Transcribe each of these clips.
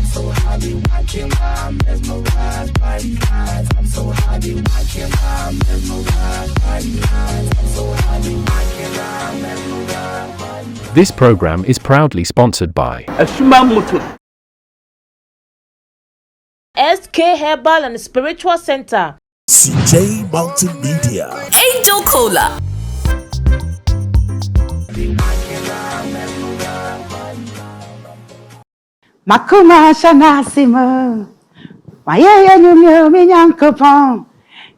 so happy watching my mesmerized by these eyes. I'm so happy watching my mesmerized by these eyes. I'm so happy watching my mesmerized by these eyes. This program is proudly sponsored by SK Herbal and Spiritual Center, CJ Multimedia, Angel Cola. Makuma shanasimo Mayaya nyumyo minyankopon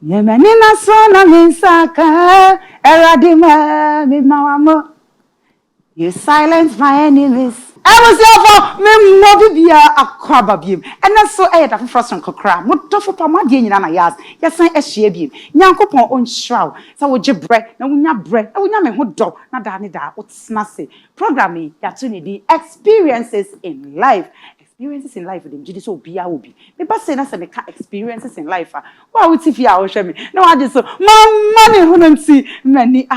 Yemenina sona minsaka Eradima mimawamo. You silence my enemies. I was therefore me mobibia akwaba biem. And so I had a frustration kokra. Mutofo pa ma die nyina na yas. Yesan ehye biem. Nyankopon onhraw. Sa wo gye bre, na wonya bre, na wonya me ho dɔ, na da ne da otsena se. Programming ya to ne di experiences in life. Experiences in life dem gidi so bia obi. Me ba say na se me ka experiences in life a. Wa wuti fi a wo hwe me. Na wa de so mama ne honanti mani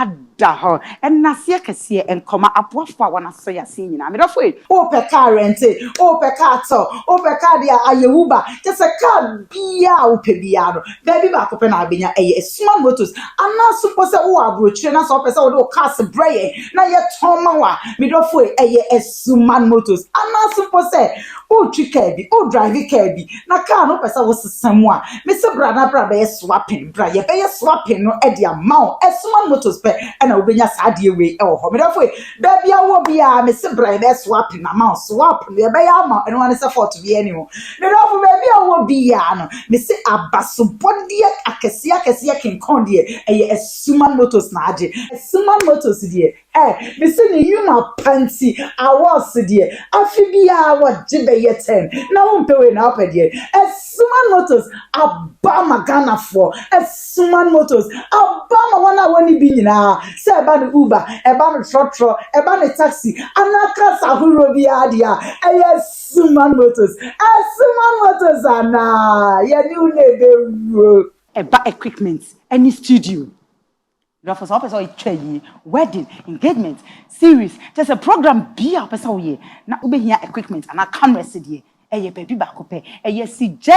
ho and nasia kese and comma apoafo wana so ya se nyina me dofo e o pe car rent o pe car to o pe car dia ayewuba just a car bia o pe bia no baby ba ko pe na abenya eye small motors ana suppose o abrochire na so pese o do car se braye na ye toma wa me dofo e eye small motors ana suppose o twika bi o drive car bi na car no pese wo sesam a me se bra na bra be swapping bra ye be swapping no e dia amount small motors pe na obenya saade we e wo ho me dafo da bia wo bia me se bra be swap na ma swap me be ya ma eno ane se fort bi ani ho me dafo be bia wo bia no me se abaso bodie akese kinkon die eye Suman Motors na age Suman Motors die me se ni yuma panti awas die afi bia wo gibe ye 10 na wo mpewe na opedie Suman Motors abama Ghana for Suman Motors abama wana woni bi nyina se eba no Uber eba no trotro eba no taxi anaka sahuro bi adia Suman Motors Suman Motors ana ye ni une eba equipment any studio for some person itwa wedding engagement series just a program bia person wo na obehia equipment ana camera sedie baby ba ko pe CJ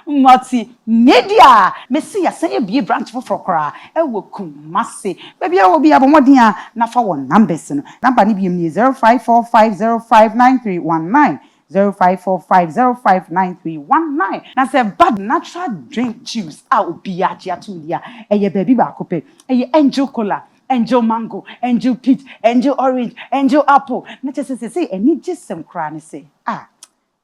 Multimedia me see ya say bie branch for kra wo Kumasi baby wo bia bomodin a na fa won numbers no number ni biem ni 0545059319 0545059319 na say bad natural drink juice a obi age atulia baby ba ko pe Angel Cola, Angel Mango, Angel Peach, Angel Orange, Angel Apple. Na just say any just some cry say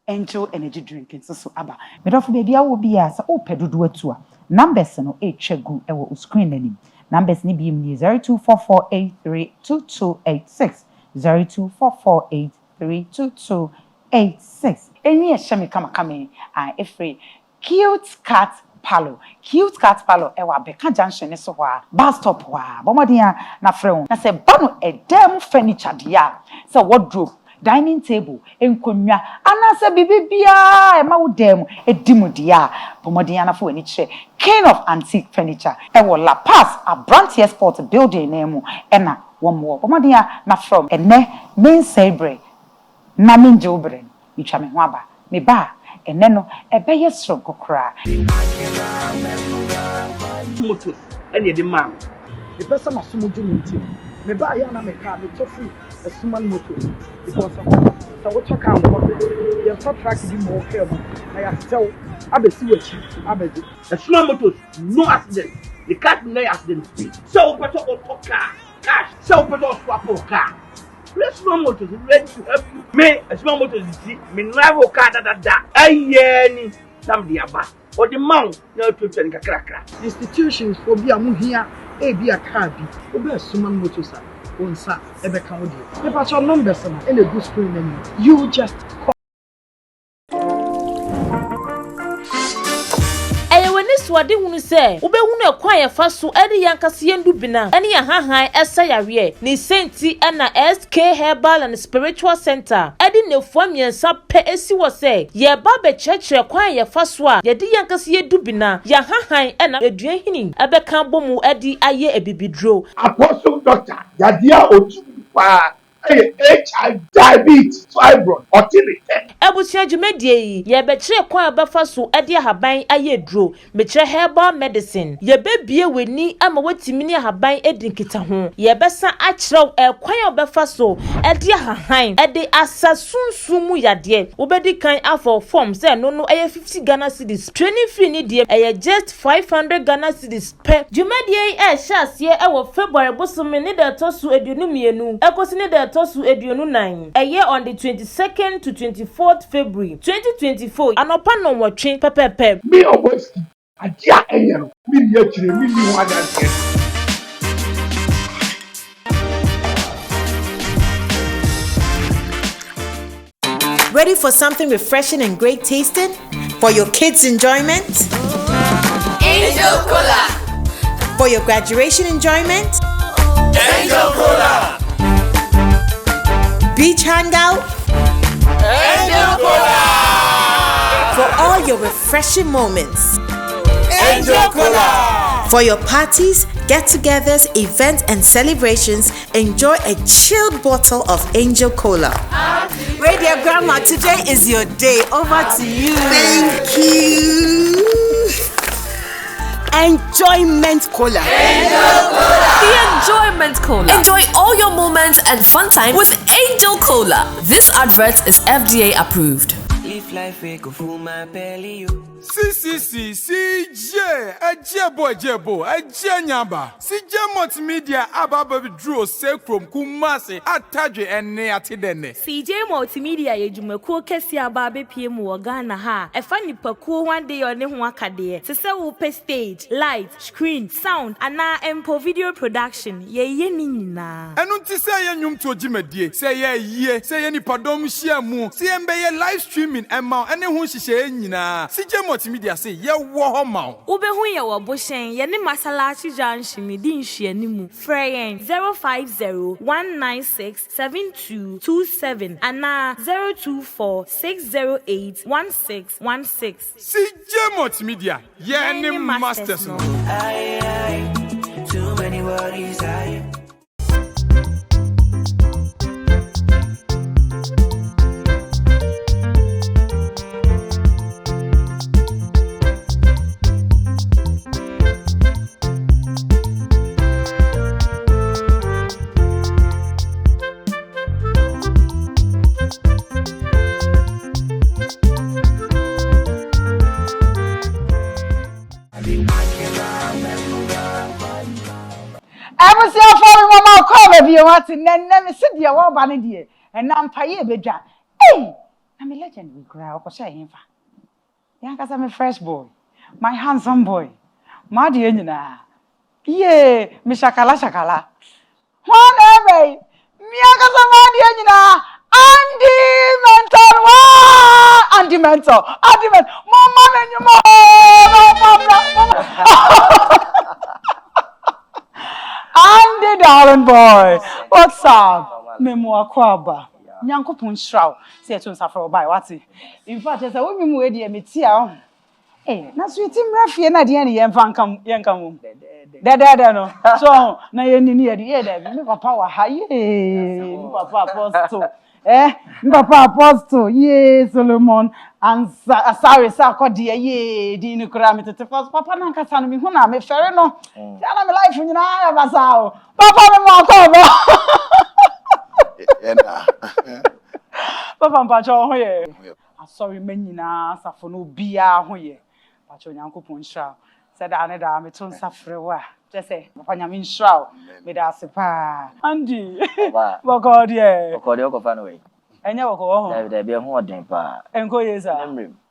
Angel energy drinking so aba. Me don't baby I will be as o pedudu atua. Numbers no chegu e wo screen anim. Numbers ni bi mi 0244832286 0244832286. Eni e shame kama efre cute cat Palo ewa beka junction so wa bus stop wa bomodia na frɛ na se bano edem furniture dia se wardrobe dining table enkonwa ana se bibia e ma wo dem edimu dia bomodia na fo ani kyerɛ King of Antique Furniture ewo La Paz Abrantia Sport building name na womo bomodia na from ene main sabre na minjobre mitwa me ho aba me ba eneno ebeye strong kokra motor any the man the person of sumuju minti me ba ya na me car me tofu a Suman Motors because so what you can you track the more care na ya tell abesi wachi abedi a Suman Motors no accident the car no accident so better on car cash so better swap car Suman Motors ready to help you me Suman Motors see me rival car da ayeni sam dia ba or the mount no to tell kakra institutions for be amu here e be a car bi obe Suman Motors onsa ebe kan odi me pa cho numbers na e le do screen na you just call Wade hunu se ubehunu ekwan ye fa so ede yankase yendu bina ene ya hahan esa yare ni senti na SK Herbal and Spiritual Center ede nefu amiensa pe esi wo se ye ba be chekire kwan ye fa so a ye de yankase yedu bina ya hahan na eduan hini ebe kan bomu ede aye ebibidro Apostle Doctor Yadia Otupa HIV, diabetes, fibroid, autism. Ebusua dwumadie yi ye bekire kwa abafa so ade ahaban aye duro mekire herbal medicine ye bebie weni ama watimi ni ahaban edinkita ho ye besa akire kwan obefa so ade ahahan ede asasunsumu yade obedi kan afọ form say no eye 50 Ghana cedis training fee ni de eye just 500 Ghana cedis per dwumadie yi hyasie ewo February bosom ni de tosu eduonu mienu ekosi ni de tosu eduonu 9 eye on the 22nd to 24th February 2024 anopa no watwe pepepe Me always adia enyo me ni akire me ni ho adanse. Ready for something refreshing and great tasting? For your kids' enjoyment? Angel Cola! For your graduation enjoyment? Angel Cola! Beach hangout? Angel Cola! For all your refreshing moments? Angel Cola! For your parties, get-togethers, events, and celebrations, enjoy a chilled bottle of Angel Cola. Radio Grandma, today is your day. Over to you. Thank you. Enjoyment Cola. Angel Cola! The Enjoyment Cola. Enjoy all your moments and fun time with Angel Cola. This advert is FDA approved. Live life we go full my belly you. CJ, a jebo, a janyaba. CJ Multimedia ababa draw sake from Kumasi, Ataje and Neatidene. CJ Multimedia yejumekuo kesi ababe PM wa Ghana ha. Efani pakuo one day on wakade. Sese upe stage, light, screen, sound, ana empo video production. Ye nina. Enunti say ye nyum to jimedie. Say ye, say ye ni padom share mu. See ye live streaming and ma ene hu hihye nyina. CJ Multimedia say ye wo ho ma. Ube hu ye wo boshen ye ne masalachi junction mi di nhye nimu. Freyen 050-196-7227 ana 024-608-1616. CJ Multimedia ye ni masters no. Aye, too many worries aye. I was here for mama call if you want to never sit there one bandy and I'm paying beja. Hey, I'm a legend we cry up say him. Young as I'm a fresh boy, my handsome boy, my dear Nina. Yeah, Miss Shakala. One every Miaka Nina. Andy Mental. Mama and your mom. Andy, darling boy, what's up? Memoir Quaba. Nyanko Punshrow, say to suffer by what's it. In fact, as a woman with the metia. Eh, na sweet him Raffy and Adian Yan come, young come. No. So, now you're near the air, Papa, high, Papa Apostle. Papa Apostle, yea, Solomon, and sorry, Sako, dear, yea, Dino Kramit, Papa Nankasan, me, who I'm a fair no. Tell me life in your eye of us out. Papa, Papa, Pacho, here. I'm sorry, Menina, Safono, Bia, here. Pacho, Yanko Punsha, said Anna, me to suffer. Just say, Papa Yamin Shroud, with us a pa. Andy, what God, yeah. Okodio fan away. And you go, There be a more damper. and go, yes,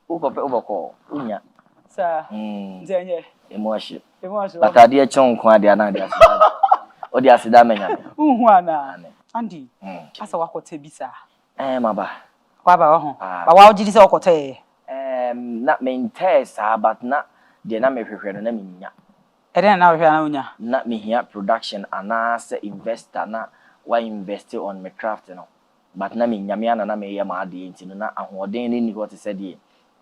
Overcall. Unya. Sir, then, yeah, Emotion. emotion. But I dear chong quadiana. Or the Asidamena. Andy, as a walk or tebisa. Maba. Baba, but why did this all cote? Not main test, but not the name of your name. And then now, Not me here production and as investor na why invest on my craft no. But na me nyamiana na me yama adi intino na ahoden ni what said the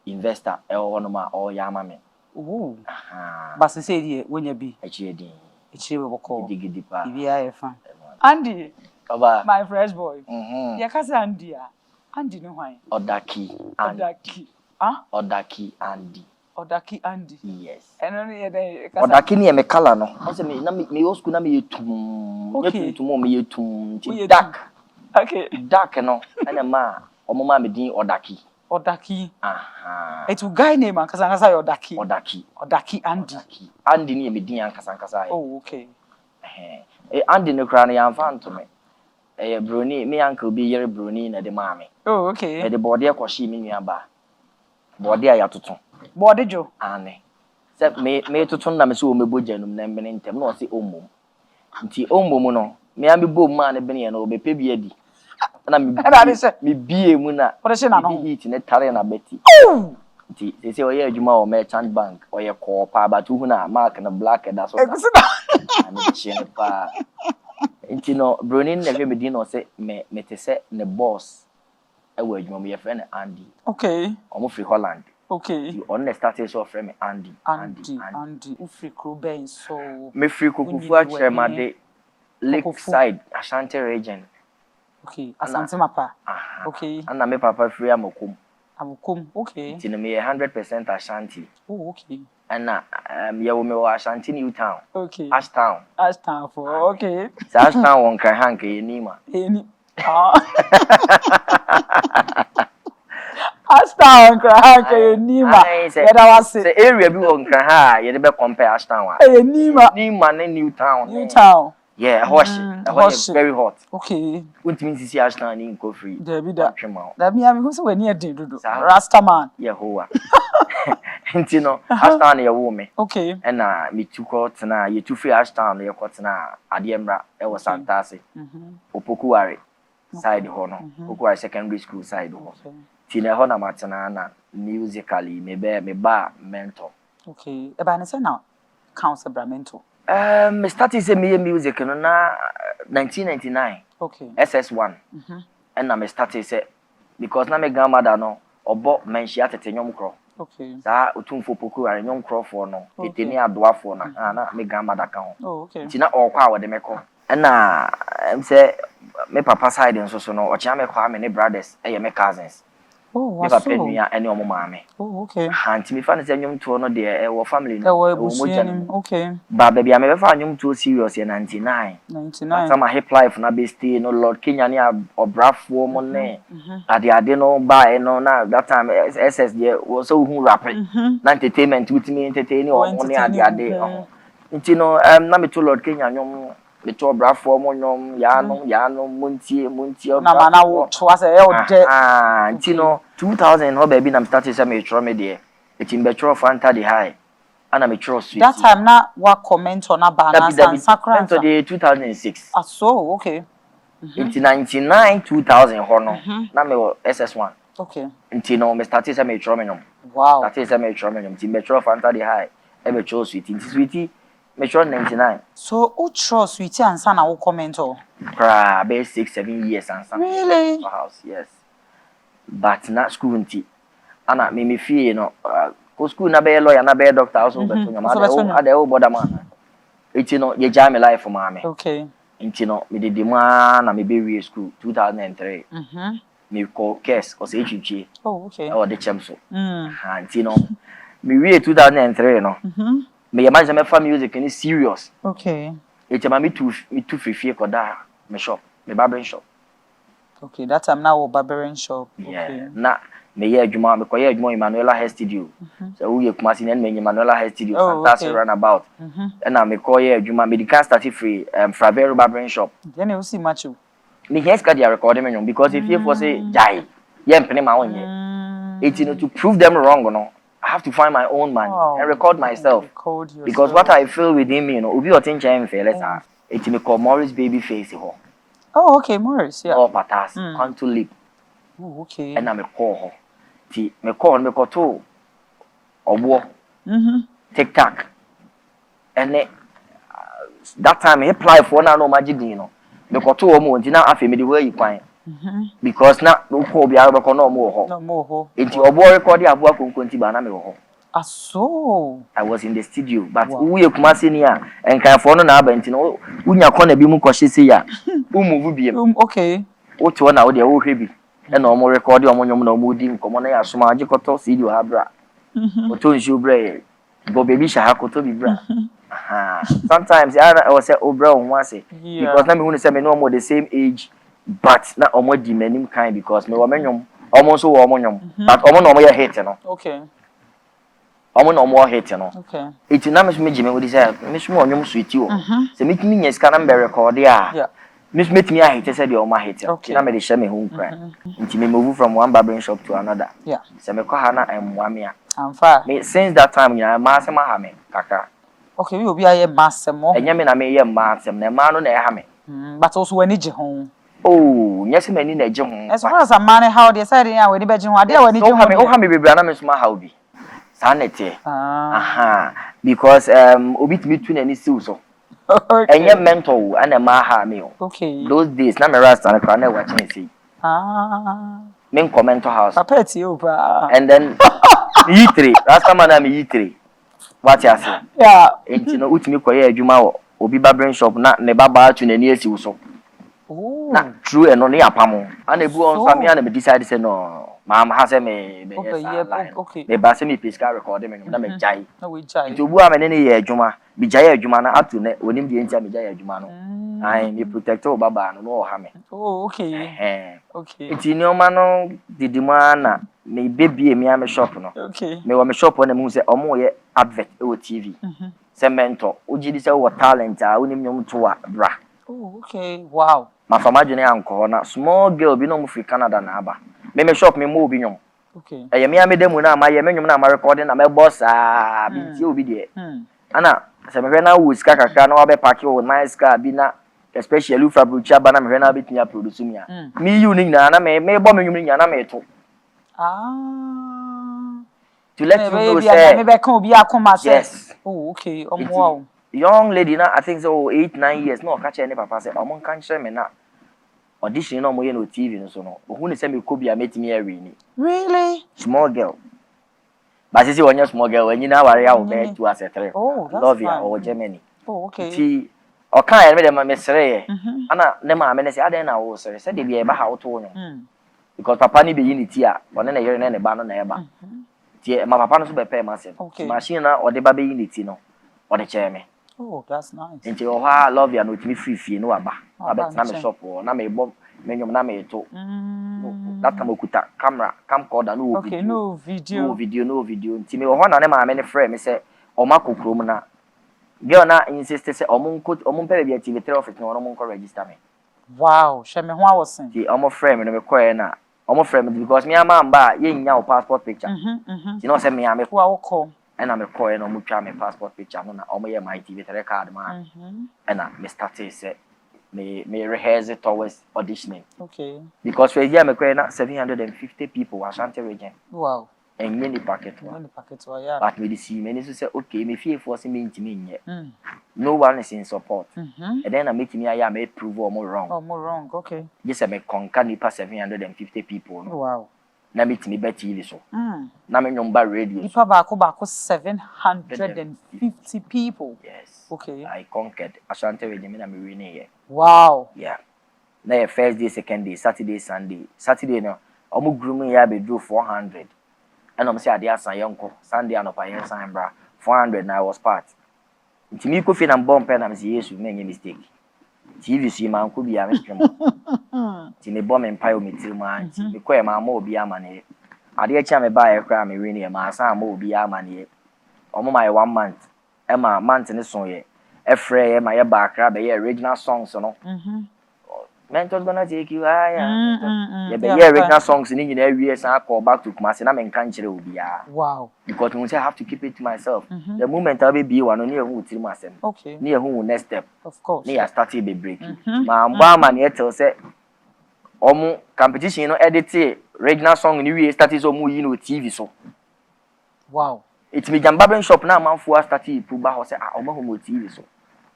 investor e no ma o yama me. Oh. But say when you be Echedi. Echi we call Digidi pa. Ibi fan. Andy, Oba. My fresh boy. Ya kasa Andy a. Andy no hwan? Odaki. Ah? Odaki Andy. Odaki Andy. Yes. Eno no ye dey kasa. Odaki ni me color no. O se me na me o school na me yetum. Yetum me yetum. Dark. Okay. Dark no. Ena ma omo ma me din Odaki. Odaki. Aha. It's a guy name kasa Odaki. Odaki Andy. Andy ni me din kasa. Oh, okay. Andy no kra na ya mfa to me. Brony, me uncle be yere Brony na de mame. Oh, okay. The body e kwashi me nua ba. Body aya toto. Body jo. Ane. Se me toto na me so me bojanum na mbene ntem na o se ommom. Nti ommom no, me am bo ma na bene ye no obepe bi adi. Na me bie mu na. What is na no? Heat ne tare na beti. Nti se se oye adwuma o merchant bank, oye ko pa ba tu hu na mark na black da so. Ani chene pa. Nti no Brony na hwe me din no se me te se ne boss e wa adwuma me ye friend Andy. Okay. Omo free Holland. Okay. You on the status of friend Andy. Ufri Kruben so. Me free Kukufu a Chemade Lakeside Ashanti region. Okay. Asante mapa. Okay. And na me papa free Amokum. Okay. Nti me 100% Ashanti. Oh, okay. And na ya wo me wa Ashanti New Town. Okay. Ashtown for okay. Sa Ashtown won kan hanke yenima. Eni. Ashtown kan hanke yenima. Yeda wase. The area bi won kan ha ye de be compare Ashtown wa. Yenima. Nima ne New Town. Yeah, hot. Very hot. Okay. What means is Ashtown ni go free. There be that. That me am who say we near do. Rasta man. Yehowa. Nti no Ashtown ye wo me. Okay. And me tu ko tena ye tu free Ashtown ye ko tena Adiemra e wo Santase. Opokuware side ho no. Opokuware secondary school side ho. Ti na ho na matena na musically me ba mentor. Okay. E ba ne say na council bra mentor. Me started say me music no na 1999. Okay. SS1. And na me started say because na me grandmother no obo menshi atete nyom kro. Okay. Sa otumfo poku are nyom kro for no. Eteni adoafo na na me grandmother ka ho. Oh, okay. Ti na okwa wo de me ko. And na say me papa side nso so no ocha me kwa me ne brothers e me cousins. Oh, what so? Any omo mame. Oh, okay. Anti me fa ne say nyom to no de e wo family no. Okay. Ba baby am me fa nyom to serious 99. Some hip life na be stay no Lord Kenya ni obrafo mo ne. Ade no ba no na that time SS there was so hu rap. Na entertainment with me entertain o mo ne ade. Nti no na me to Lord Kenya nyom me to brafo mo nyom ya no muntie na mana wo to ase e o de nti no 2000 ho baby na started say me tro me de it in betro fanta the high ana me tro sweet that time na wa comment on abana sakra into the 2006 so okay into 99 2000 ho no na me SS1 okay nti no me started say me tro me nyom wow started say me tro me nyom tin betro fanta the high e me tro sweet nti sweetie Metro 99. So, who trust sweetie and son will comment or? About 6-7 years and something. Really? House, yes. But not school until. Anna me fear, you know. Go school na be lawyer, na be doctor, also but your mother. Ade o border man. It's you know, you jam me life for mommy. Okay. It's you know, me the demand na me be school 2003. Me call case or say HG. Oh, okay. Or the chamso. And you know, me we 2003, you know. Me imagine me for music any serious. Okay. It's me too free koda me shop, me barbering shop. Okay, that time now barbering shop. Yeah. Okay. Na me ye adwuma me koye adwuma Emmanuela Hair Studio. So we Kumasi na me Emmanuela Hair Studio fantastic runabout. And na me koye adwuma me di can start free Fravero barbering shop. Then you see match you. Me here ska dia record me because if you for say jai, ye mpene ma wonye. It's you know to prove them wrong no. I have to find my own money and record myself. Because what I feel within me, you know, ubi otin chain failure. It's me called Morris Babyface ho. Oh, okay, Morris, yeah. Oh, patas, can't lip. Oh, okay. And I'm a call ho. Ti me call to. Obo. TikTok. And that time he apply for na no magic you know. Me call to omo nti na afi me the way you kwan. Because na no call be aro be call no mo ho. No mo ho. Enti obo record abu akonkonti ba na me ho. So I was in the studio, but we are Kumasi near and can for no abentino. Unya corner be mukoshi ya. Move be okay. What one out there oh heavy. And no more recording on your no moody, common as magical see you have bra. Oton shoe bray. Go baby shahakoto be bra. Sometimes I was say oh brown once because let me want to say me no more the same age, but not almost demanding kind because me woman almost so woman, but almost no more hate no. Okay. Almost no more hate no. Okay. It's not me Jimmy would say Miss Mo sweet you. So make me yes can be record yeah. Miss meet me I hate said your my hate. Okay. Na me dey share me home cry. Nti me move from one barbering shop to another. Yeah. So me call her na emwamia. I'm fine. Me since that time ya ma se ma ha me kaka. Okay, we will be a massimo. Enye me na me ye massem na ma no na e ha me. But also when je ho. Oh, yes me ni na je ho. As far as a man how they said ya when be je ho. Ade when je ho. O ha me bebra na me so ma ha obi. Sanete. Aha. Because obi timi tu na ni siw so. Enye mental and ma ha me. Okay. Those days na me rasta na kra na wa chen see. Me comment house. Papa ti o bra. And then E3, rasta man na me E3. What you say? Yeah. Enti no utimi koye adwuma wo obi barbering shop na ne baba tu na ni asiw so. Oh. Na true eno ne apamo. Ana ebu on so me ana me decide say no. Mama ha say me okay. Me ba say me pesca recording me na me jai. Na we jai. Nti obu a me ne ye adwuma, bi jai adwuma na atu ne onim de enti me jai adwuma no. Ai me protect o baba no no ha me. Oh, okay. Okay. Nti ni o ma no didima na me baby me am shop no. Okay. Me wa me shop na mu say omo ye advert o TV. Cemento, uji di say wo talent a onim nyom to a bra. Oh, okay. Wow. Ma fama jene anko na small girl bi no mu free Canada na aba. Me shop me mo obi nyom. Okay. E me amedemu na ma ye me nyom na ma recording na me boss a bi ti obi de. Ana se me hwe na wo sika kakra na wa be pack wo nice car bi na especially Ufa Brucha ba na me hwe na betinya produce mi a. Me you ni na me bo me nyom ni na me to. To let you know say yes. Oh, okay. Wow. Young lady na I think so 8-9 years no catch any papa say omo kan share me na audition no mo ye no TV no so no ohu ni say me kobi a metimi awi ni. Really? Small girl. But see when you small girl when you na ware ya be 2 as 3. Oh, that's love ya or Germany. Oh, okay. Ti o kan ya me dem me sere ye. Ana ne ma me ne say aden na wo sere say de bi e ba ha wo to no. Because papa ni be unity a one na yere na ne ba no na e ba. Ti ma papa no so be pay ma say. Machine na o de ba be unity no. O de che me. Oh, that's nice. Nti o ha love ya no timi free no aba. Aba na me shop na me bom me nyom na me to. That time okuta camcorder no video. Okay, no video. No video. Nti me o ho na ne ma me ne frame me say o ma kokrom na. Girl na insist say o mon pe be activity office no o mon ko register me. Wow, she me ho awosen. Ti o mo frame no me koye na. O mo frame because me ama mba ye nya o passport picture. You know say me am ko awoko. And I'm a coy no mu twa me passport picture no na o my my TV card man. And I started say me rehearse it towards auditioning. Okay. Because for a year me coy na 750 people Ashanti region. Wow. And many packet. Yeah. But me see many so say okay me fear for me intimi nye. No one is in support. And then I make me I may prove or more wrong. Oh, more wrong. Okay. Yes I me conquer nipa 750 people. No. Wow. Na me timi be TV so. Na me nyomba radio. Nipa baako 750 people. Yes. Okay. I conquered Ashanti region na me win here. Wow. Yeah. Na first day, second day, Saturday, Sunday. Saturday no, omo grooming ya be do 400. And I'm say ade asan yonko. Sunday anopa yen san bra. 400 na I was part. Nti mi ko fi na bomb pen na me say yes, me any mistake. TV so man ko bia me twem. Ti me bomb empire o metil man. Me ko e ma ma obi amane. Ade a chia me ba e kra me we ne ma asan ma obi amane. Omo my 1 month. E ma month ne so ye. E frɛ ye ma ye ba kra be ye original songs no. Mentor's gonna take you higher. Yeah, but yeah, original songs in every year, so I call back to Kumasi and I'm country will be. Wow. Because we say I have to keep it to myself. The moment I'll be one near who till myself. Okay. Near who next step. Of course. Near started be breaking. My man yet tell say Omu competition, you know, edit original song in the year started so mu TV so. Wow. It's me Jambaben shop now, man for started Puba house Omo TV so.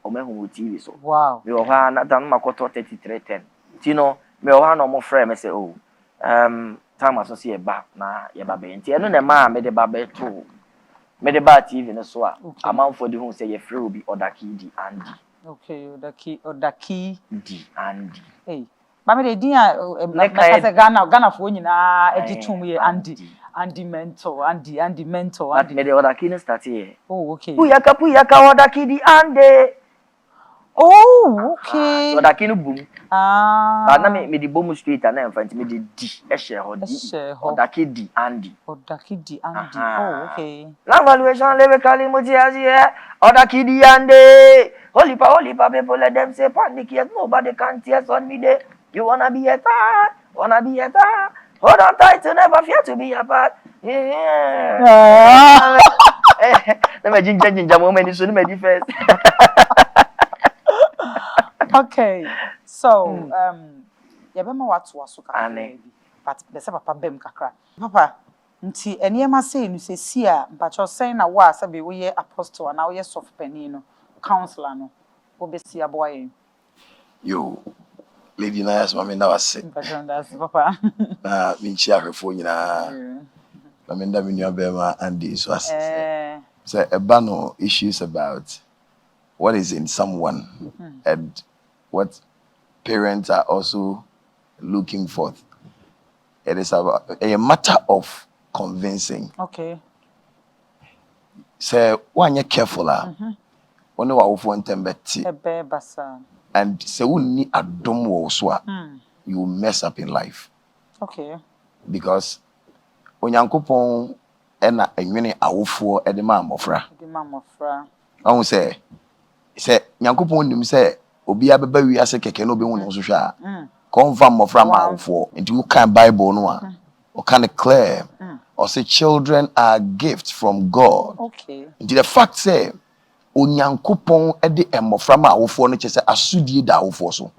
Omo TV so. Wow. Me oha na dan makoto 3310. Ti no me oha no mo frɛ me say oh time aso se e ba na ye ba be nti eno na ma me de ba be to me de ba TV ne so a amanfo de hu say ye frɛ obi Odakidi Andy. Okay, Odaki di Andy. Hey. Mama de din a Ghana fo nyina egitum ye Andy mentor, Andy mentor. But me de Odakidi start here. Oh, okay. Puyaka Odakidi Andy. Oh, okay. Odakidi boom. But na me di boom street and enfant me di Odakidi Andy. Odakidi Andy. Oh, okay. La valuation level kali mutiazi Odakidi Andy. Holy pa people let them say panic yes nobody can tears on me there. You wanna be a star? Hold on tight to never fear to be apart. Yeah. Let me ginger moment so me first. Okay. So, ya bema watu wasuka. But be say papa bem kakra. Papa, nti enema say nu se sia mpacho sen na wa sabe we ye apostle na we ye soft penny no. Counselor no obesi aboye yo lady Nayas mama na wase papa na minchi ahwefo nyina na menda minua bema Andy so ase so ebano issues about what is in someone and what parents are also looking for. It is about a matter of convincing. Okay. So when you're careful one wa wofo ntembeti ebe basa and se wonni adom wo so a you will mess up in life. Okay. Because onyankopon ena enwene awofo edema amofra on say nyankopon nim say obi abeba wi ase keke no be hu no so hwa a confirm mofra ma awofo nti you kan bible no a o kan clear or say children are gifts from God. Okay. Nti the fact say onyankopon ede emofra ma awofo no chese asudie da awofo so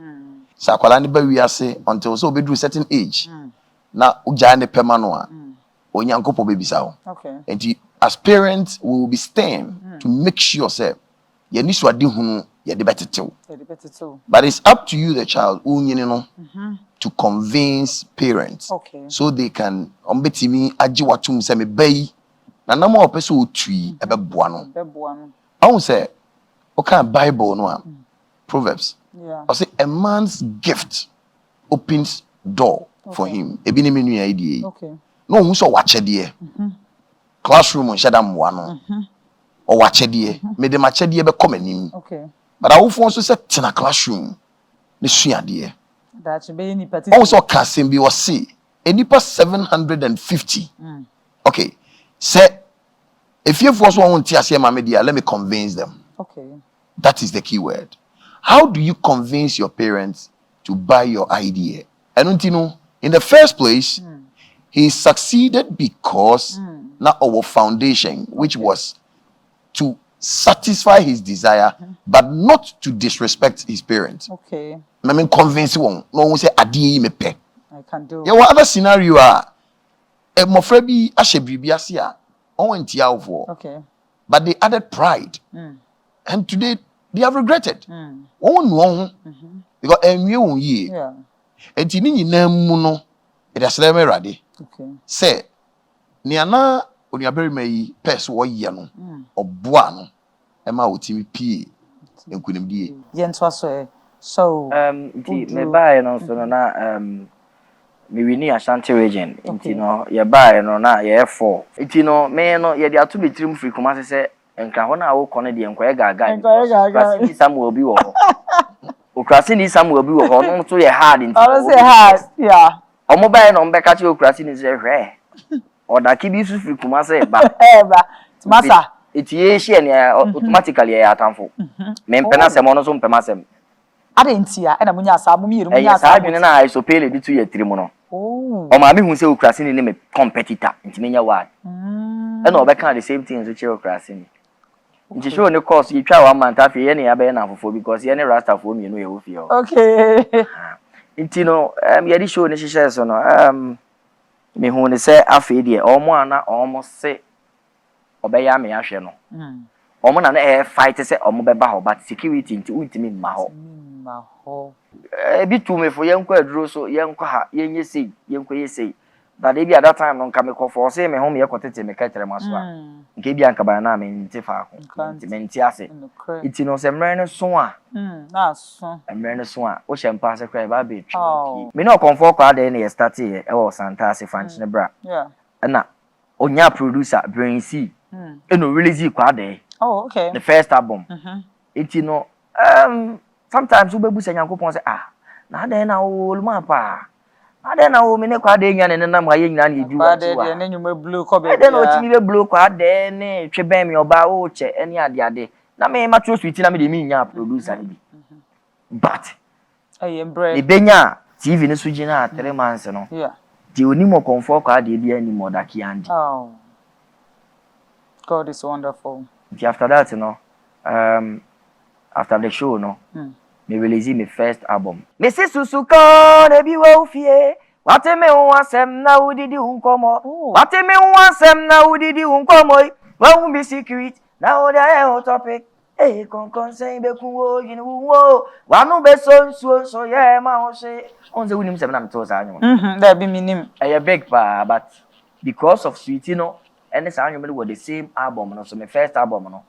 sa kwala ne ba wi ase until so obedru certain age na ugya ne pema no a onyankopon be bisa ho. Okay. And as parents we will be staying to make sure say ye ni so ade hunu ye de betetew. But it's up to you the child unyini no to convince parents. Okay. So they can ombetimi agi watum say me bayi na na mo opese otui ebeboa no. I won't say, okay, Bible no Proverbs. Yeah. I say a man's gift opens door for him. Ebi ni menu idea. Okay. No who so watch there. Classroom on shadam one. Or watch there. Me de match there be come anim. Okay. But I will also say tina classroom. Ne sua there. That should be ni party. Also can be was see. Enipa 750. Okay. Say if you first want to see my media, let me convince them. Okay. That is the key word. How do you convince your parents to buy your idea? And you know, in the first place, he succeeded because now our foundation, which was to satisfy his desire, but not to disrespect his parents. Okay. I mean, convince one. No one say adi me pe. I can do. Yeah, what other scenario are? Mo frebi ashe bibi asia. Okay. But they added pride. And today they have regretted. Because yeah. And it has never ready. Okay. Say Niana Onyaberi may pes wo yano or buano Emma Utimi P. and couldn't be. So me buy and also na me wini Ashanti region. Inti no ye buy no na ye 4. Inti no me no ye dia to be trim free kuma se enka ho na wo kone de enko ye gaga. Krasi Samuel bi wo ho. O krasi ni Samuel bi wo ho no to ye hard inti. I say hard, yeah. Omo buy no mbe ka che o krasi ni se hwe. Odaki bi su free kuma se ba. Masa. Iti ye share ni automatically ye atamfo. Me mpena se mo no so mpema sem. Adentia e na munya asa mu miru munya asa. Asa adwene na I so pele bi tu ye tirimu no. Oh. O ma me hu se okrasi ni me competitor nti menya wad. E na obeka the same thing so che okrasi ni. Nti show ne course yi twa 1 month afi ye ne ya be na afofo because ye ne rasta fo mi no ye wo fi o. Okay. Nti no ye di show ne hihye so no me hu ne se afi de omo ana omo se obeya me ahwe no. Omo na na fight se omo beba ho but security nti untimi ma ho. Ebi tu me for yenko aduro so yenko ha yenye sei yenko ye sei But maybe at that time no come call for say me home ye kwotete me ka tere maso a. Nke bia nka ba na me nti fa ko. Me nti ase. Iti no se mre ne so a. Na so. Mre ne so a. Wo hye ase kra ba be twi. Me no comfort kwa dey na start e wo Santa ase fanchi ne bra. Yeah. Na onya producer Brain C. No release kwa dey. Oh, okay. The first album. Iti no sometimes we bebu se Nyankopon say na dey na wo luma pa. Ade na wo me ne kwa de nya ne na ma ye nyina na edu wa. Ade de ne nyuma blue ko be. Ade na o ti be blue kwa de ne twe ben me oba wo che ene ade. Na me ma tro sweet na me de me nya producer ni bi. But embrace. E benya TV ne suji na 3 months no. Yeah. Di oni mo comfort kwa de bia ni mo da kiandi. Oh. God is wonderful. After that, you know, after the show, no, me release my first album. Me say susuko debi wo fie. Wate me wansem na udidi unkomo. Wate me wansem na udidi unkomo. Wa wu be secret. Na o da topic. Eh kon say be kun wo yin wo. Wa no be so yeah ma o say. On say unim sem na me to sa anyo. That be minim. Eh big pa but because of sweet, you know, and this anyo me were the same album no, so my first album no.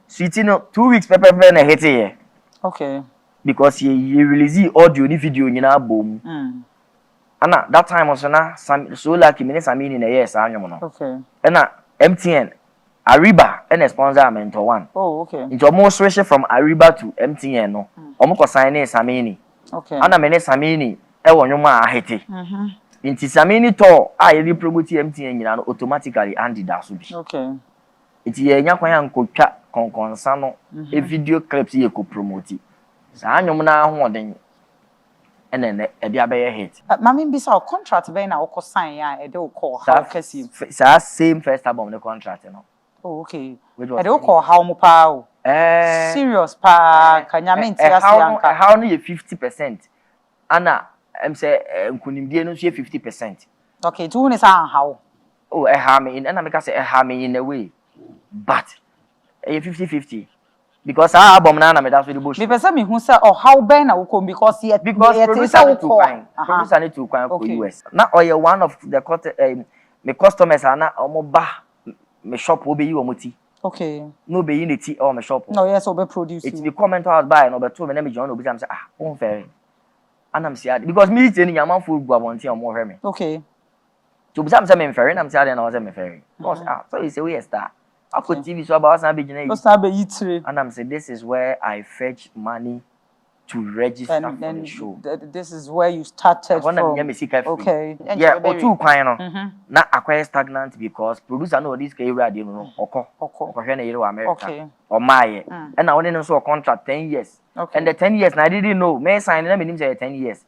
Sweet, you know, 2 weeks pepper na hit here. Okay. Because he release audio ni video nyina album. And that time also na so like me Samini na yes anyo no. Okay. And MTN Ariba and sponsor mentor one. Oh, okay. It's almost switch from Ariba to MTN no. Omo ko sign Samini. Okay. And me Samini e wonyo ma ahete. Inti Samini to ye promote MTN nyina no automatically andi da so bi. Okay. Iti ye nya kwan ya nkotwa konkonsa no e video clips ye ko promote. Sa anyom na ahoden ene e bia be hit. Mama bi sa contract be na wo sign ya e de wo call how kasi. Sa same first album the contract no. Oh, okay. E de wo call how mo pa o. Serious pa kanyame ntia asianka. How no ye 50%. Ana say nkunimdie no so ye 50%. Okay, tu ni sa how. Oh, ha me in, and I make say ha me in a way. But 50-50 because our album na me that's the bush. Me person me who say oh how ben na wo come because yet producer need to come for US. Now or one of the me customers are na omo ba me shop obe yi omoti. Okay. No be in the tea or me shop. No yes obe produce. It be comment out by no be to me na me join obi am say won fair. And I'm say because me tell you am full go abonti omo hear me. Okay. To be say me fair and I'm say na say me fair. So you say we star. I put TV so about and I'm saying this is where I fetch money to register for the show. This is where you started from. Okay. Yeah, or two kwano. Na acquire stagnant because producer know this area dey no oko hwe na yero America. Or my and I only know so contract 10 years. Okay. And the 10 years I didn't know. Me sign na me nim say 10 years.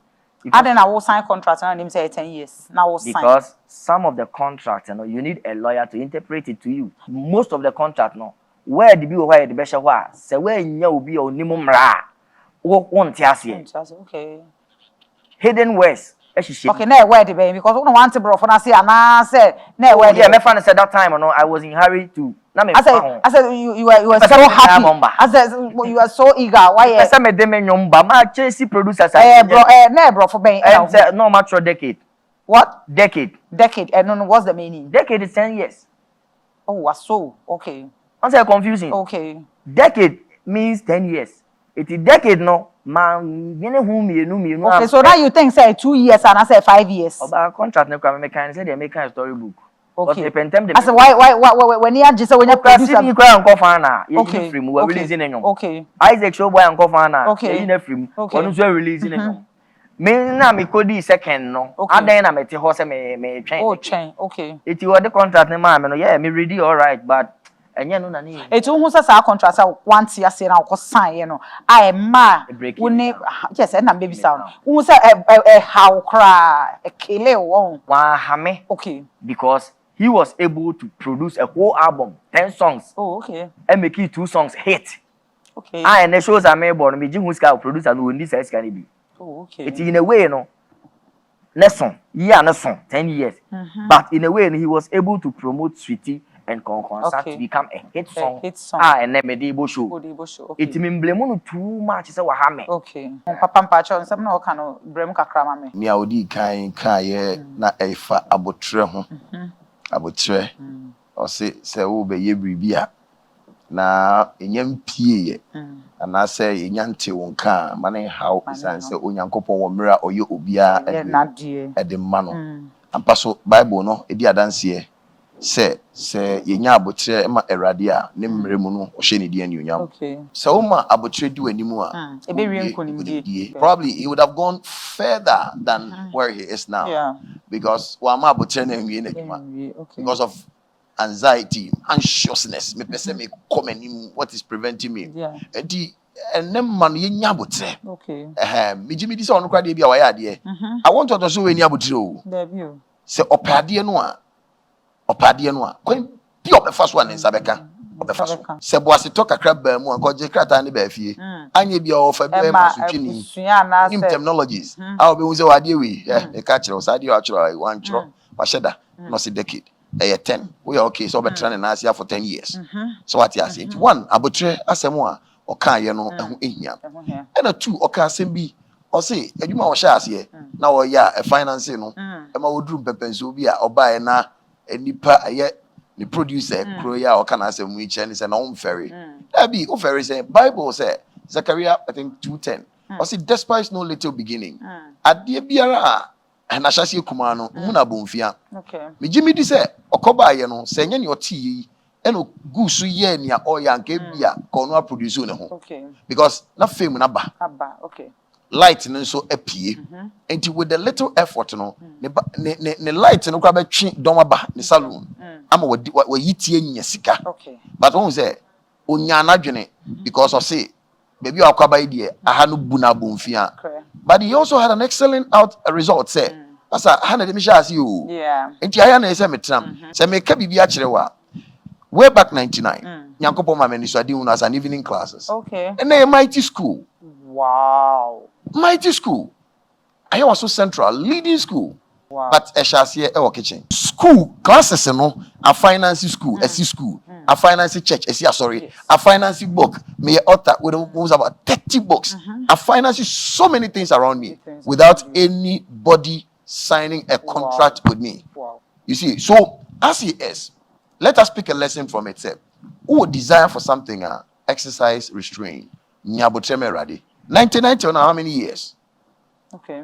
And then I will sign contract and him say 10 years. Now will sign. Because some of the contracts, you know, you need a lawyer to interpret it to you. Most of the contract, no, where the bill where the best wa, say where you be on minimum ra, won't okay. Hidden words. Okay, now where the baby because we want to bro for say and say now where yeah, me fan said that time, no, I was in hurry to. I said you were so happy. I said you were so eager. Why? I said me dem nyomba ma chase producers. Bro for being. No matter decade. What? Decade. And what's the meaning? Decade is 10 years. Oh, so okay. I'm saying confusing. Okay. Decade means 10 years. It is decade no. Man, okay, so now you think say 2 years and I say 5 years. About contract no come make kind say they make a storybook. Okay. I said why when you just when you produce you cry uncle fana you film we releasing anyom. Okay. Isaac show boy uncle fana you na film onu so releasing anyom. Me na me kodi second no. Adan na me te ho say me twen. Oh twen. Okay. It you the contract na me no yeah me ready all right but enye no na ni. It who say sa contract say want ya say na ko sign you know. I ma woni yes na baby sound. Who say how cry e kele won. Wa ha me. Okay. Because he was able to produce a whole album, 10 songs. Oh, okay. And make it 2 songs hit. Okay. And the shows are made by me, Jim Huska producer no this is can be. Oh, okay. It's in a way, no. Next song, 10 years. But in a way, he was able to promote Sweetie and start to become a hit song. And then Medibo show. It mean blame too much. So what okay. Papa Pacho, some no kind of brem kakrama me. Nia odi kan na efa abotre ho. Abotre. O se wo be ye bribia na enyam pie ana se enyante wonka mane how isan se onyankopon wo mra oye obia ede ma no ampa so bible no edi adanse se yenya abotre ma erade a ne mre mu no o hye ne di anyunyam so wo ma abotre di wanimu a ebe wi nkonimdie probably he would have gone further than where he is now because wa ma abotre na nwie na djuma because of anxiety, anxiousness, me pese me come what is preventing me. And then man ye nyabotre. Okay. Me jimi dis on kwa de bia wa ya de. I want to so we nyabotre o. Debut. Se opade no a. Opade no a. Kwen bi obefa so an nsabeka. Obefa so. Se boase to kakra ba mu an ko je krata ne ba fie. Anye bia o fa bi ma so twini. Nim technologies. A obe hu se wa de we. E ka kire o sa de o akire wan kire. Wa sheda. No se decade. 10 we are okay so better than us here for 10 years so what you say one abotre asemo a o kan ye no ehu ehia and two o kan asem bi o say adwuma o sha ase na o ya finance no e ma woduru pepenso bi a oba e na enipa ye ni producer kro ya o kan asem wi che ni say na o mfere abi o fere say bible say Zechariah I think 2:10 o say despise no little beginning ade biara and I shall see Kumano, Muna Bonfia. Okay. Me Jimmy di say, Okoba yeno, say your tea, and goose ye near or young Gabia, Cornwall producer. Okay. Because not fame naba. Okay. Light and so appear, and with a little effort, no, the light and grab a chin, domaba, the saloon. I'm what we eat in Yesica. Okay. But one say, Unyana, because I say, maybe I'll come by idea, I had no buna bonfia. But he also had an excellent result, say. That's a 100 missions you. Yeah. And Tiana is a metram. Say, make a baby actually. Way back 99, Yankopo Mameni so doing as an evening classes. Okay. And they mighty school. Wow. Mighty school. I was so central, leading school. Wow. But I shall see our kitchen. School classes, no, a finance school, a school, a finance church, a finance book. May author with about 30 books. A finance so many things around me without anybody signing a contract with me. Wow. You see, so as he is, let us pick a lesson from itself. Who would desire for something, exercise restraint. Nyabotreme ready. 1990 on how many years? Okay.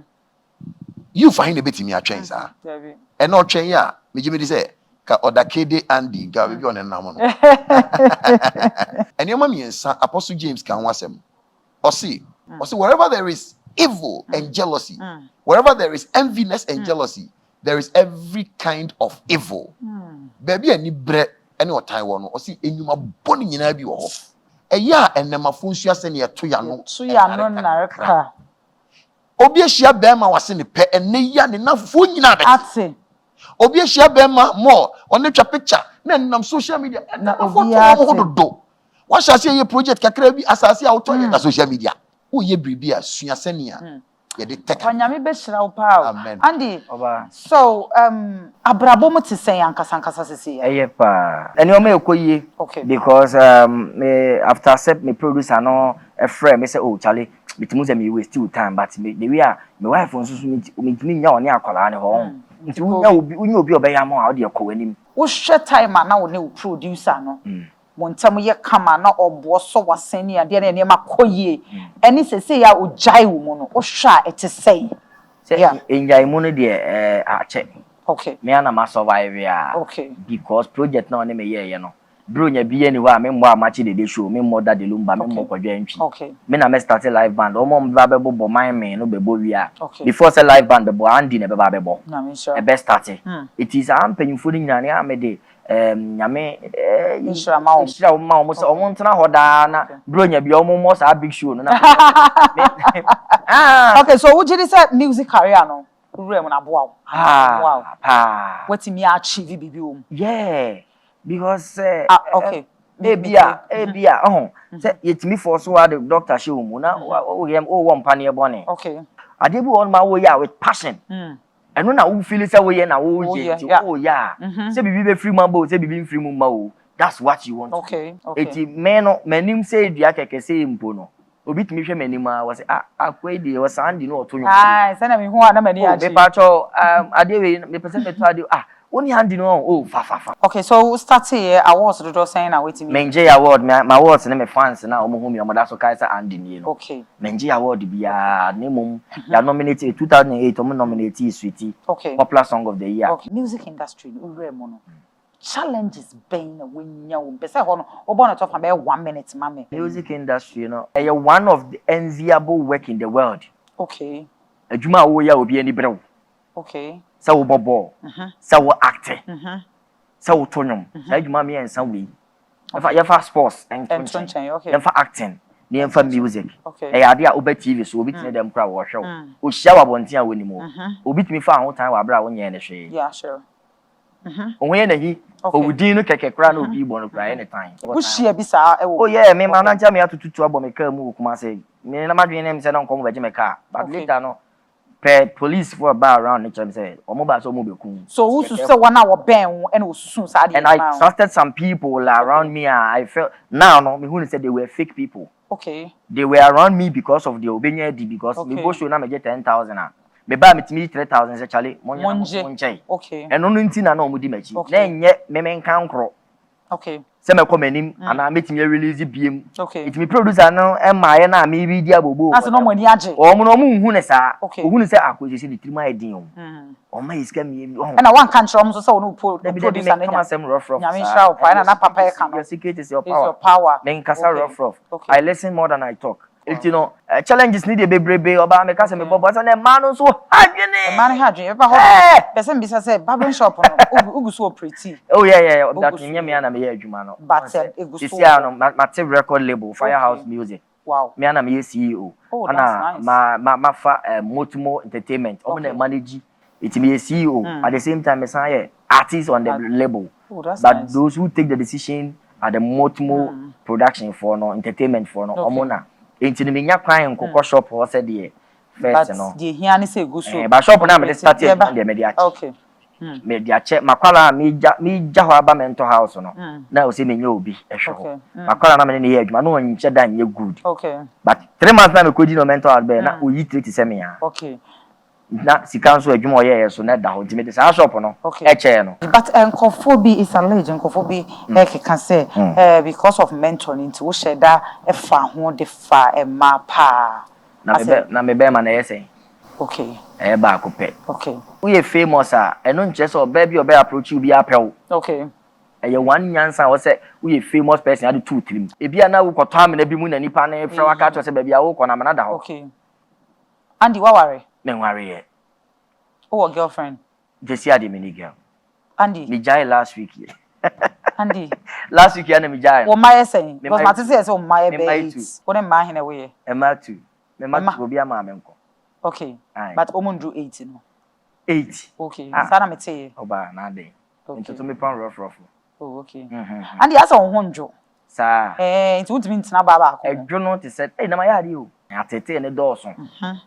You find a bit in your chains, and not chain ya. Me Jimmy say, ka odakede Andy, ga be on a namono. And your mommy and son, Apostle James can was him. Or see, wherever there is evil and jealousy, wherever there is enviness and jealousy, there is every kind of evil. Baby, any bread, any what Taiwan, or see, and you ma bonny in every off. A ya and the mafunsia send you to Yano. Naraka. Obi ehia bema wase ne pe ene ya ne nafo nyina be ate obi ehia bema more on the picture na nam social media na obi ate wa sha se ye project kakra bi asase a woto na social media wo ye bribi a sua sene a ye de teka anyame be hira wo pa Andy so abrabo mo te sen ankasa sese eye pa ene o me ekoyie because after set me producer no a friend me say oh Charlie bitimu say me waste too time but me the way my wife on so me nya oni akola ne ho nti unya obi obeyam a ode ekowanim wo hwe time na wo ne producer no montam ye kama na obo so wasani ade na ne makoyie eni sese ya ojai wo mu no wo hwa ete sei enjai mu no de ache okay me ana ma survive ya okay because project na me ye no bro nya bi ani wa me mo amachi de show me mo da de lumba me mo kwadwa ntwi okay me na me start live band o mo ba be bo man me no be bo wi a before say live band be bo Andy na be ba be bo na me sure e best start it is am penyufo ni nyane amede nyame insura ma mo so mo ntena hoda na bro nya bi o mo sa big show no na okay so would you say music career no rem na boa wow what me achieve bibi o yeah because okay ebia say yetimi for so the doctor show mu na o yem o wo mpane bone okay adebu on ma wo ya with passion eno na wo feel say we na wo ye oh yeah say bibi be free man bo say bibi free man ma that's what you want. Okay. Eti me no manim say dua keke say mpo no obi timi hwe manim a was akwa di was andi no otonyo say na me hu na mani agi me pacho ade we me pese me to ade Only handing on. Okay, so start here. Awards do do saying na waiting. Menje award, my awards na me fans na omo hu me omo da so kai sa handing you know. Okay. Menje award bia ne mum ya nominated 2008 omo nominated Sweetie. Okay. Popular song of the year. Okay. Music industry ure mo no. Challenges been when you pese ho no obo na top am 1 minute mama. Music industry you know, one of the enviable work in the world. Okay. Adwuma wo ya obi ani brew. Okay. So bobo, so acting, so tonum, so you mammy and some way. If I sports and okay. And for acting, near for music. Okay. A idea over TV, so we can them crowd or show. We shall want to win more. We beat me for all time while brown in the shade. Yeah, sure. When he, we didn't take a crown of you want to cry anytime. Who's she a bizarre? Oh, yeah, me, man, tell me how to trouble me, come, come, say, me, and my dream said, don't come with my car, but later no. Police for about around nature say or mobile so mobile so who to say 1 hour ben and soon and I trusted some people around me I felt now no me who said they were fake people. Okay. They were around me because of the obenya because me go show na me get 10,000 me buy me 3,000 say chale monje okay and no nti na no mudi machi na enye me menka nkro okay se me come anim ana metimi release biem okay it me producer no e maaye na me bi dia bobo as no money age o mo no mu hu ne sa o hu ne se akwese di trima edin o ma iska mi na wan kan chrom so no producer na come asem rough nyame shra o na papa e kan your secret is your power men kasa rough I listen more than I talk. You know, challenges need a baby or me kasa me bobo so na man so hadwene man hadwene e ba ho person bisa say barber shop no ugu so pretty oh yeah that me na me adwuma no but egu so no my record label Firehouse Music wow me na me CEO ana ma fa Motumo Entertainment o na manage it me CEO at the same time me say artists on the label but those who take the decision are the Motumo production for no entertainment for no omona enti me nya kwan kokko shop ho said there first no the here ni say go so ba shop na me start here na media okay media check makwala me ja ho aba mental house no na o say me nya obi ehwe makwala na me ne ye adwuma no onche da nye good okay but 3 months na me kodi no mental health be na o yi treat se me ya okay na sika nso adwuma o ye so na da ho ntime sa shop no eche no but enkophobia is a legend enkophobia can say because of mentoring to share that e fa ho de fa e ma pa na me be ma na yese okay ba ko pe okay we famous eno nche so ba bi oba approach you bi apel okay eye one nyansa wo say we famous person ade 2 3 e bia na wo koto am na bi mu na nipa na fra waka to say ba bia wo kona na da ho okay Andy waware me worry ye oh girlfriend Jesse ade mini girl Andy me jai last week ye Andy last week ya na me jai wo my saying because my say say my baby wo na ma hene we e ma tu me ma tu obi ama me nko okay but omundru 80 no 8 okay sana me tell oba na dey into me pan rough oh okay Andy asa wo honjo sa it won't mean tina baba ko edwo no te said na ma yari o atete ne dawson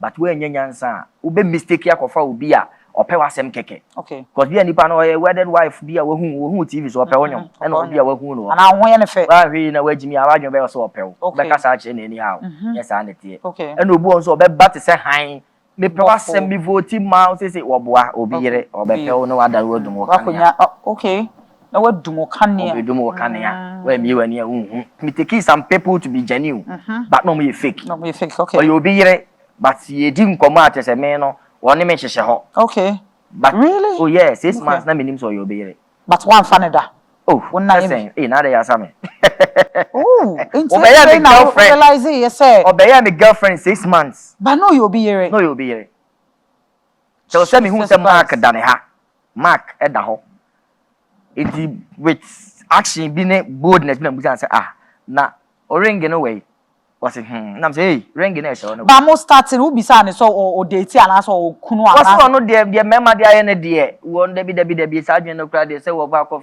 but we anya nyansa wo be mistake akofa obi a ope wasem keke okay because be nipa no wedded wife bi a wo TV so ope wonyom na obi a wahu no ana ho ye ne fe wa hwe na wagimi a wadwon be so ope wo be kasa ache na ni ha yes and tie okay na obu on so obe bat se han me pe wasem bi vote ma say wo boa obi yere obe pe wo no wada wodum wo kan okay na wadumo kania obedumo kania we mi wani me take some people to be genuine but no me fake okay or you be here but ye di nkomo atese me no woni me hyehye ho okay but really oh yes 6 months na minim so you be here but one faneda oh wonna ye na dey asame oh obeya me girlfriend realize you say obeya me girlfriend 6 months but no you be here no you be here so say me hu say mark dane ha mark e da ho it with action bi ne boldness na busa say na o ring no way was it na say hey ring na show no ba mo starting who bisa ne so o date ana so o kunu ana was no de member de aye ne de won de bi sa adwen no kra de say wo back of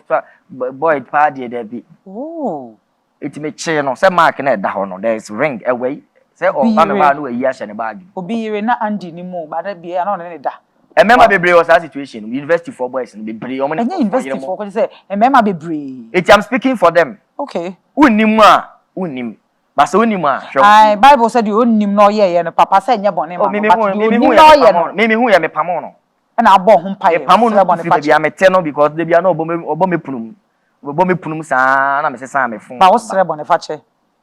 boy pa de bi oh it me che no say mark na da ho no there is ring away say o ba me ba no ayi a hye ne bag obi yire na Andy ni mu ba da bi na no ne da Remember bebre was that situation. University for boys and bebre. University for boys say remember bebre. I'm speaking for them. Okay. Unim. But so unima. I Bible said you unim no ye no papa say nya bone ma. Me who ya me pamono. And I bought him pie. Pamono be am eternal because they be no obo me punum. Obo me punum sa na me se sa me fun. Ba wo sere Boniface.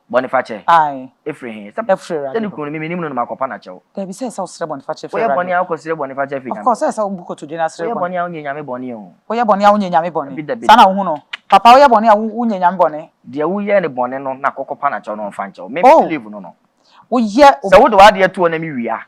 Boniface. Aye. Efrehen. Efrehen. Then ku me nim no makopa na chew. There be say so sere Boniface. We boni a ko sere Boniface fi. Of course say so buko to dinner sere. We boni a unya nyame boni o. We boni a unya nyame boni. Sana wo hu no. Papa we boni a unya nyame boni. De wo ye ne boni no na kokopa na chew no mfa nchew. Me believe no. Wo ye so wo do wa de to na me wia.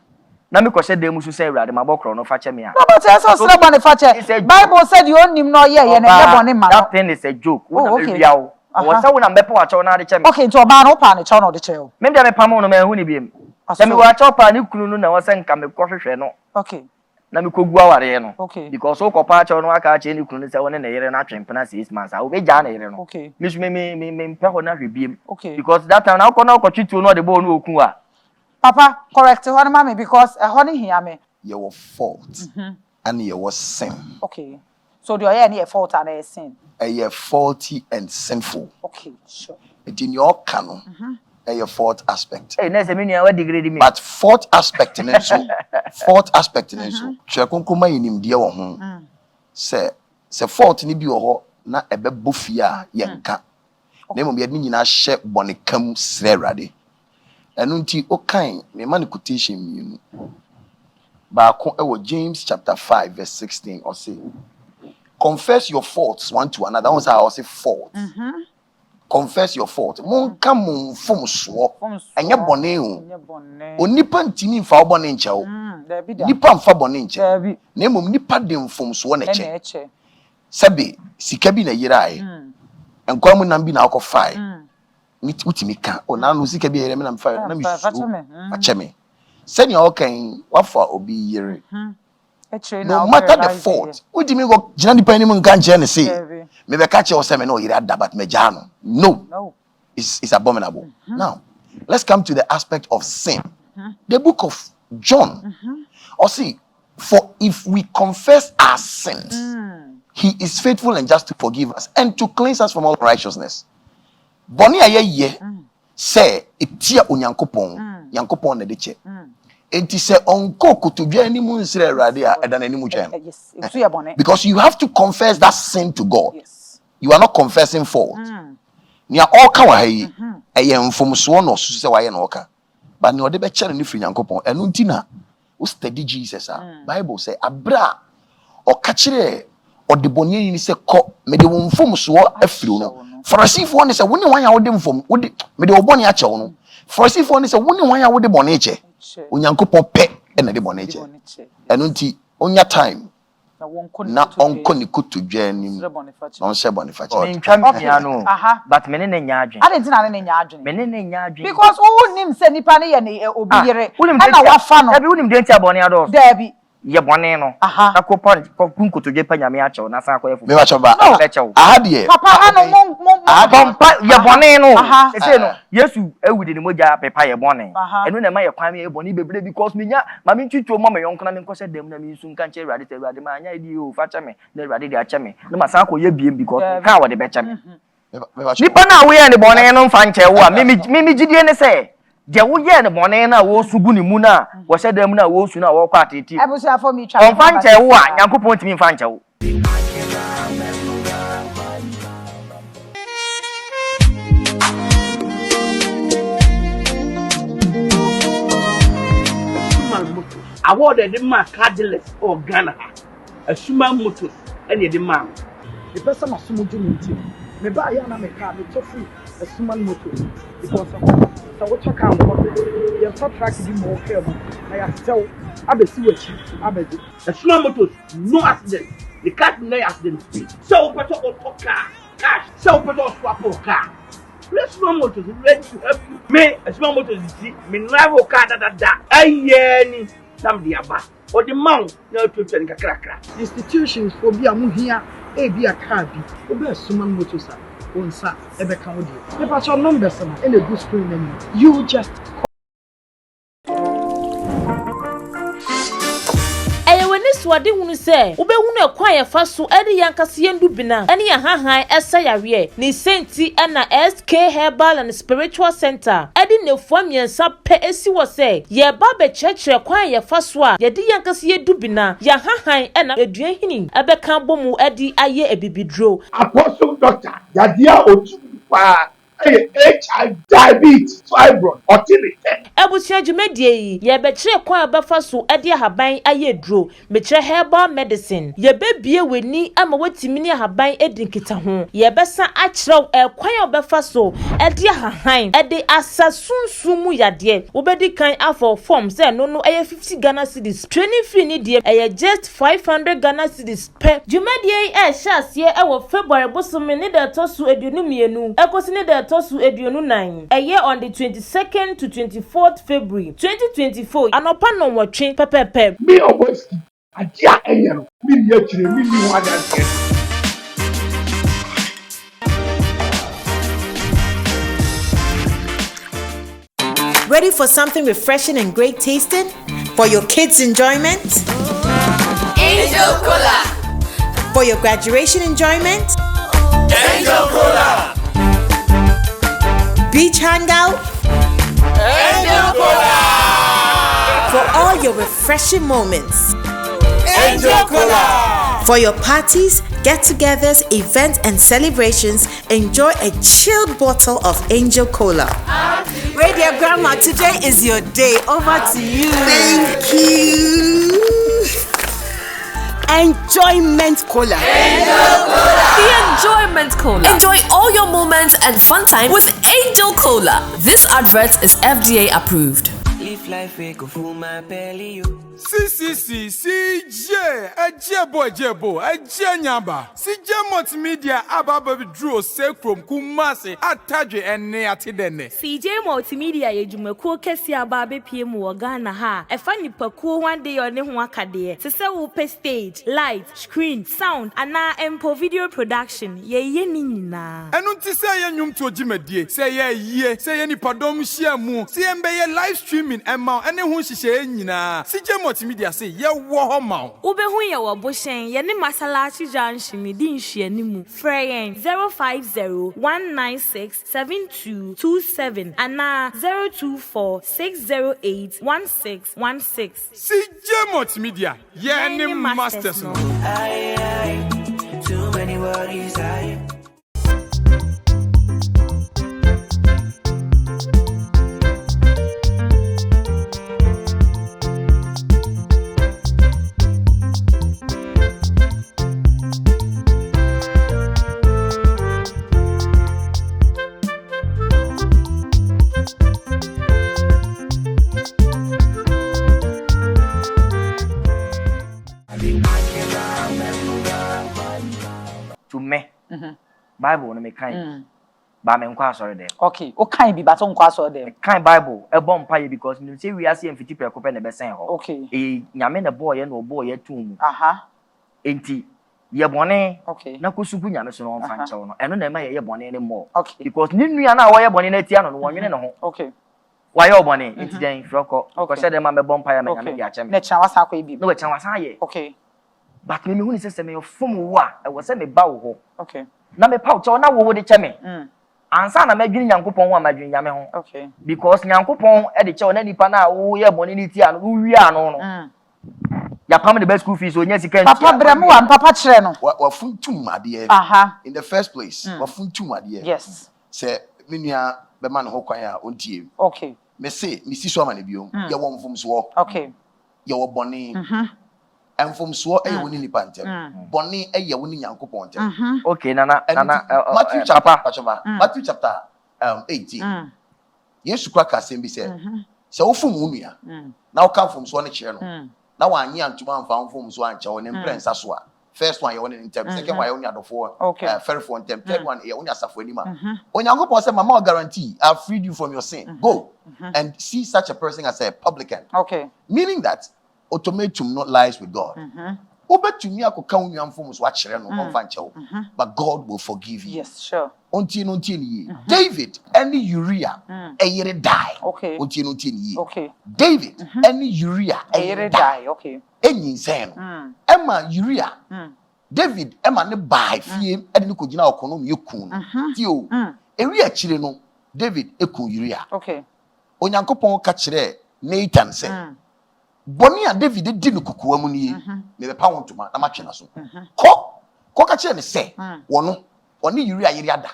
Na me kwose dem su say urade mabokro no fa che me a. No but say so sere Boniface. Bible said you onim no ye ye na boni ma. That thing is a joke. Wo na wia o. Was so na mbepo a chew na de che me. Okay, to oba no pa ne chew no de chew. Me de me pamo no me hu ni biem. Se me wa chew pa ni kunu no na wo se nka me kohwehwe no. Okay. Na me kogu aware no. Okay. Because so kopa chew no aka che ni kunu ni se woni na yere na twempena 6 months. A obe ja na yere no. Okay. Me mpe ho na hwebiem. Okay. Because that time na ko twitu no de bo no oku a. Papa, correct ho na mama because ho ni hia me. Your fault. And your sin. Okay. So do you any fault and a sin? A faulty and sinful. Okay, sure. It in your canon. A fault aspect. Hey, next mean you degrade me. But fourth aspect in so. Fourth aspect in so. Chekonkoma yinim de wo ho. Se fault ni bi wo ho na ebe bofia yenka. Na mom ye ni nyina hye bonekam srerade. Enu nti okan me man quotation mi. Ba ko e wo James chapter 5 verse 16 or say confess your faults one to another. That was how I say fault. Confess your fault. Mon come on from so. Anya bone o. Onipa ntimi mfa bone nche o. Nipa mfa bone nche. Na emom nipa dem fom so na che. Sabe sika bi na yirai. Enkwa mu nam bi na akofai. Utimi ka. O na no sika bi yere me na mfa na mi so. Acheme. Senya okan wafa obi yere. No matter the fault. What do you mean go jina nipa ni mu nka nche ne say? Me be catch yourself me no yire ada but me jano. No. It's abominable. Now, let's come to the aspect of sin. The book of John. Or see, for if we confess our sins, he is faithful and just to forgive us and to cleanse us from all righteousness. Boni aye say etia onyankopon, yankopon na de che. Enti se onko kutudwa ni mu nsire awrade a eda na ni mu twen. Because you have to confess that sin to God. Yes. You are not confessing fault. Nia all ka wa hayi eye mfomso no so se wa ye na oka. But ni ode be chere ni firi yankopon enu nti na o study Jesus Bible say abra o ka chere ode boni ni se ko me de mfomso afiri no. Pharisee for ni se woni wan ya wode mfom wode me de oboni a che wo no. Pharisee for ni se woni wan ya wode boni che. Onyankopon pe na de boni che. Enu nti onya time na onko ni kutudwa nim on se Boniface me ntwa me anu but me ne nya adwen ade ntina ne nya adwen me ne nya adwen because who nim se nipa ne ye ne obi yere na wafa no dabi unim de ntia boni ado dabi ye boni no na ko pon kutudwa pa nyame achew na san akoyefo me ba choba ahade papa anu kompa ye boni no se no Yesu ewudi ni moja pepa ye boni enu na ma ye kwan me ye boni bebre because me nya ma me ntwitwo mo me yonko na me nkose dem na me nsu nka nche urade ma anya idi o fa chame na urade de achame na ma san akoye biem because ka wo de be chame nipa na wo ye ne boni no mfa nche wo a me gidie ne se de wo ye ne boni na wo sugu ni mu na wo hye dem na wo su na wo kwa ateti ebusu afọ mi twa mfa nche wo a Nyankopon timi mfa nche wo awarded the man Cadillacs or Ghana. A Schumann Motors and the man. The person of Sumuju Minti. Me buy yana me car, me tofu a Schumann Motors. Because so what you can the first track is more careful. I have tell Abe Siwachi, Abe. A Schumann Motors, no accident. The car no accident. So better or car, cash, so better swap or car. Let's Schumann Motors ready to help you. Me, a Schumann Motors is me rival car that. Aye. Somebody about or the mount no to turn kakra. Institutions for be a muhia, a be a car be, or Schumann Motors, on sa, ever come with you. The patch numbers and a good screen menu. You just so ade hunu se ube hunu ekwan ye fa so ade yankase yendu bina ene ya hahan esa yare ni senti na SK Herbal and Spiritual Center ade nefo amiensa pe esi wo se ye ba be chechre kwan ye fa so a ye de yankase yedu bina ya hahan na eduan hini ebe kan bomu ade aye ebibidro Apostle doctor yadia otu pa HIV, diabetes, fibroid, autism. Ebusia dwumadie yi ye be kire kwan abafa so ade ahaban ayedro me kire herbal medicine ye bebie weni ama watimi ni ahaban edinkita ho ye besa akire kwan abafa so ade ahahan ade asasunsumu yade obedi kan afọ form say no eye 50 Ghana cedis training fee ni die eye just 500 Ghana cedis per dwumadie e shas ye e wo February bosomi ni da tosu eduonu mienu ekosi ni da tosu eduonu 9 eye on the 22nd to 24th February 2024 anopa no wotwe pepepe Me oboski adia eyero me ni akire me ni ho adanse. Ready for something refreshing and great tasting for your kids' enjoyment? Angel Cola. For your graduation enjoyment? Angel Cola. Beach hangout? Angel Cola. For all your refreshing moments? Angel Cola. For your parties, get-togethers, events, and celebrations, enjoy a chilled bottle of Angel Cola. Radio Grandma, today is your day. Over to you. Thank you. Enjoyment Cola. Angel Cola. The Enjoyment Cola. Enjoy all your moments and fun time with Angel Cola. This advert is FDA approved. Live life we go full my belly. CJ, Jebo, Nyamba, CJ Multimedia, Abababi Drew, Sekrom, Kumasi, Ataje, and Neatidene. CJ Multimedia, Yejumeko, Kessia Babe PM, Ghana ha. A funny paku one day on Nehwakade. Sese pe stage, light, screen, sound, and na empo video production. Ye nina. And unti say yum to Jimedie, say ye, say any pardon shiamu, see live streaming and mount any who she say nina. CJ Multimedia say ye wo ma ube hu ye wo boshen ye ne masalachi junction mi din hye ni mu freyen 050-196-7227 ana 024-608-1616 CJ Multimedia ye ni masters no Too many worries to me. Bible no me kind. Ba me nkwa sorry there. Okay, o kind bi ba so nkwa sorry there. Kind Bible e bom pa because you say we are see mfiti preko pe na be sen ho. Okay. Nyame na boy ye no boy ye tum. Aha. Enti ye bone. Okay. Na kosugu nyame so no mfa nche no. Eno na ma ye bone ne more. Okay. Because ni nua na wo ye bone na tia no no wonwene ne ho. Okay. Why you bone? Enti den froko. Ko se dem ma me bom pa ya me nyame dia chem. Na chan wasa akwa bi. No we chan wasa ye. Okay. But me hu ni se me fom wo a e wo se me ba wo ho. Okay. Na me pa wo na wo de cheme. Ansa na madwini Nyankopon wa madwini nyame ho. Okay. Because Nyankopon e de che na nipa na wo ye bone ni tia no wo wi ano no. Ya pam the best school fees onya sika Papa bremu wa papa kire no. Wa funtum ade. Aha. In the first place, wa funtum ade. Yes. Say menua be man ho kwan a ontie. Okay. Me say me si so ama na biom. Ye wo mfom so. Okay. Ye wo bone. Mfom so e wo ni nipa ntem. Bone e ye wo ni Nyankopon ntem. Okay, nana Matthew chapter 18. Yesu kwa kasem bi say se wo fom wo nua. Na wo kan fom so ne kire no. Na wa anya ntuma mfa mfom so anche wo ne mprensa so a. First one ye wo ne ntem, second one ye wo ni adofo. Ferifo ntem, third one ye wo ni asafo anima. Onyankopon say mama guarantee I've freed you from your sin. Go and see such a person as a publican. Okay. Meaning that automatum not lies with God. obetumi akoka unyan fom so akyere no on fa nche but God will forgive you. Yes, sure. Onti no ye. David any Uriah eyere die. Okay. Onti no ye. Okay. David any Uriah eyere die. Okay. Enyin sen no. Emma Uriah. David Emma ne bai fie e de ne kogina okono me ekun no. Ti o. Ewi akyire no David ekun Uriah. Okay. Onyankopon ka kire Nathan say boni a David di no kokoa mu nie me be pa wontuma na matwe na so. Ko ka kire ne say wono oni Uriah yiri ada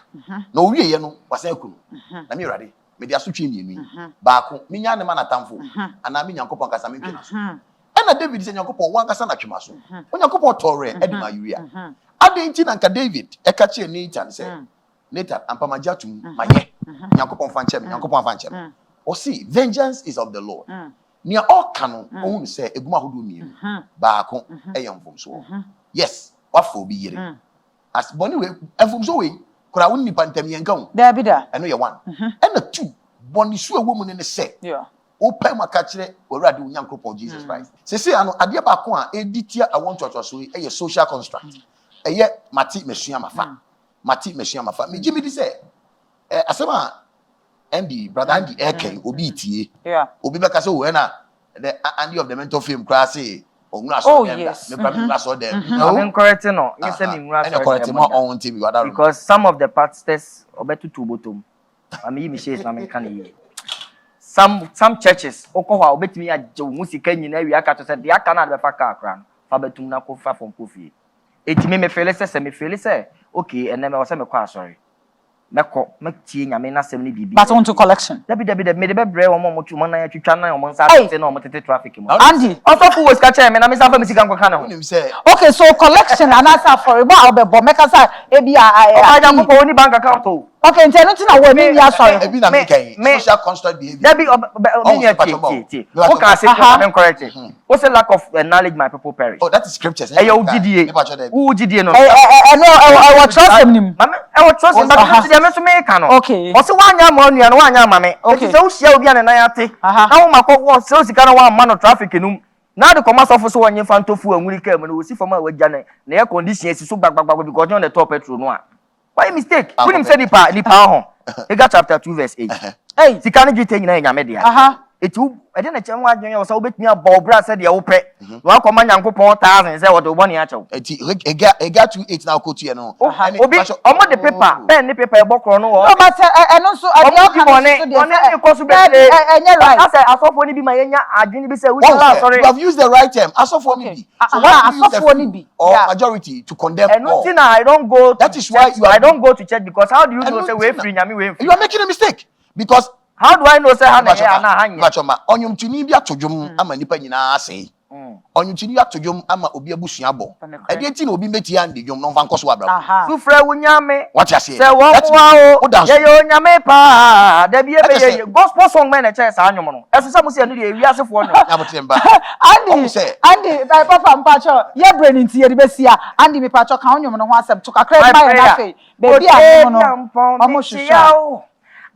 na owie ye no wasan ekun na me urade me dia so twe mienu baako me nya ne ma na tamfo ana me Nyankopon kasa me twe na so. Na David say Nyankopon wan kasa na twema so. Onyankopon tore edima Uriah. Ade nti na nka David e ka kire Nathan say Nathan ampamaja tum maye Nyankopon fa nche me Nyankopon fa nche me. O see vengeance is of the Lord. Nia all canon ohun say eguma hodo mienu baako eyamfom so. Yes, wafo bi yire. As boni we enfom so we kura won nipa ntam yenka ho. Da bi da. Eno ye one. Ena two boni so ewo mu ne say. Yeah. Open maka kire Awurade Onyankopon Jesus Christ. Say ano ade ba ko a editia I want to so e social construct. Eye mati mesua mafa. Mati mesua mafa. Me jimi di say asema Andy brother Andy Eke obi tie. Yeah. Obi beka say we na the Andy of the mental film class say oh yes. Me brother so dem. I'm correct no. You say me nwura so. Correct mo on TV wada. Because some of the pastors obetutu botom. Ami mi share na me kan yi. Some churches okohwa obetimi agye musika nyina wi aka to say de aka na de fa ka akra fa betum na ko fa fom kofi etimi me feel say okay ene me wose me kwa sorry meko metie nyame na sem ni bibi but on to collection dabi me de bebre wo mo tu mo na twitwa na mo nsa te na mo tete traffic mo Andy also fu was catch me na me sa fa me sika nkoka na ho okay so collection and answer for about obebo make say e bi I am ko ni bank account o. Okay, nti na we me ya sorry. Ebi na me kai social construct behavior. That be me ya o can say I'm correct. What's the lack of knowledge my people perish? Oh, that is scriptures. Eh you GDA. Who GDA no? No, I trust him nim. Mama, I will trust him but GDA me so me ka no. Okay. O se wanya ma nua no wanya ma me. Okay. Se o hia obi an na ya te. Na wo makọ wo se o sika na wa ma no traffic num. Now the commerce officer wonye fantofu anwuri ka mu no si fama wa gya na air condition esi so gbagbagba because on the top petrol no a. Why mistake? When him say nipa ho. Ega chapter 2 verse 8. Hey, sika no gite nyina nyame dia. Etu e de na che nwa adwen yo so obetumi abọ bra se de wo pe. No akoma Nyankopon 1000 say wo de boni a chew. Eti ega 28 na kotu ye no. Obi omo the paper, pen ni paper e bokro no wo. No but eno so e ko so be enye right. I say asofo ni bi ma yenya adwen bi say we sorry. You have used the right term. Asofo ni bi. So what asofo ni bi or majority to condemn all. And I don't go. That is why I don't go to church because how do you know say we free nyame we free? You are making a mistake because how do I know say how na hanya? Bachoma onyumtuni bi atodwom ama nipa nyina ase. Onyumtuni atodwom ama obi abusua abo. E de ti na obi meti ande dwom no nfa nkoso abra. Sufre wunyame. What you say? Say wo wo ye yo nyame pa. Da bi ebe ye gospel song men na church sa anyom no. Eso sa musi anu de wi asefo no. Abotemba. Andy my papa mpacho ye brain nti ye de besia Andy me pacho ka anyom no ho asem to kakra ma ye na fe. Baby a no. Omo hwehwa.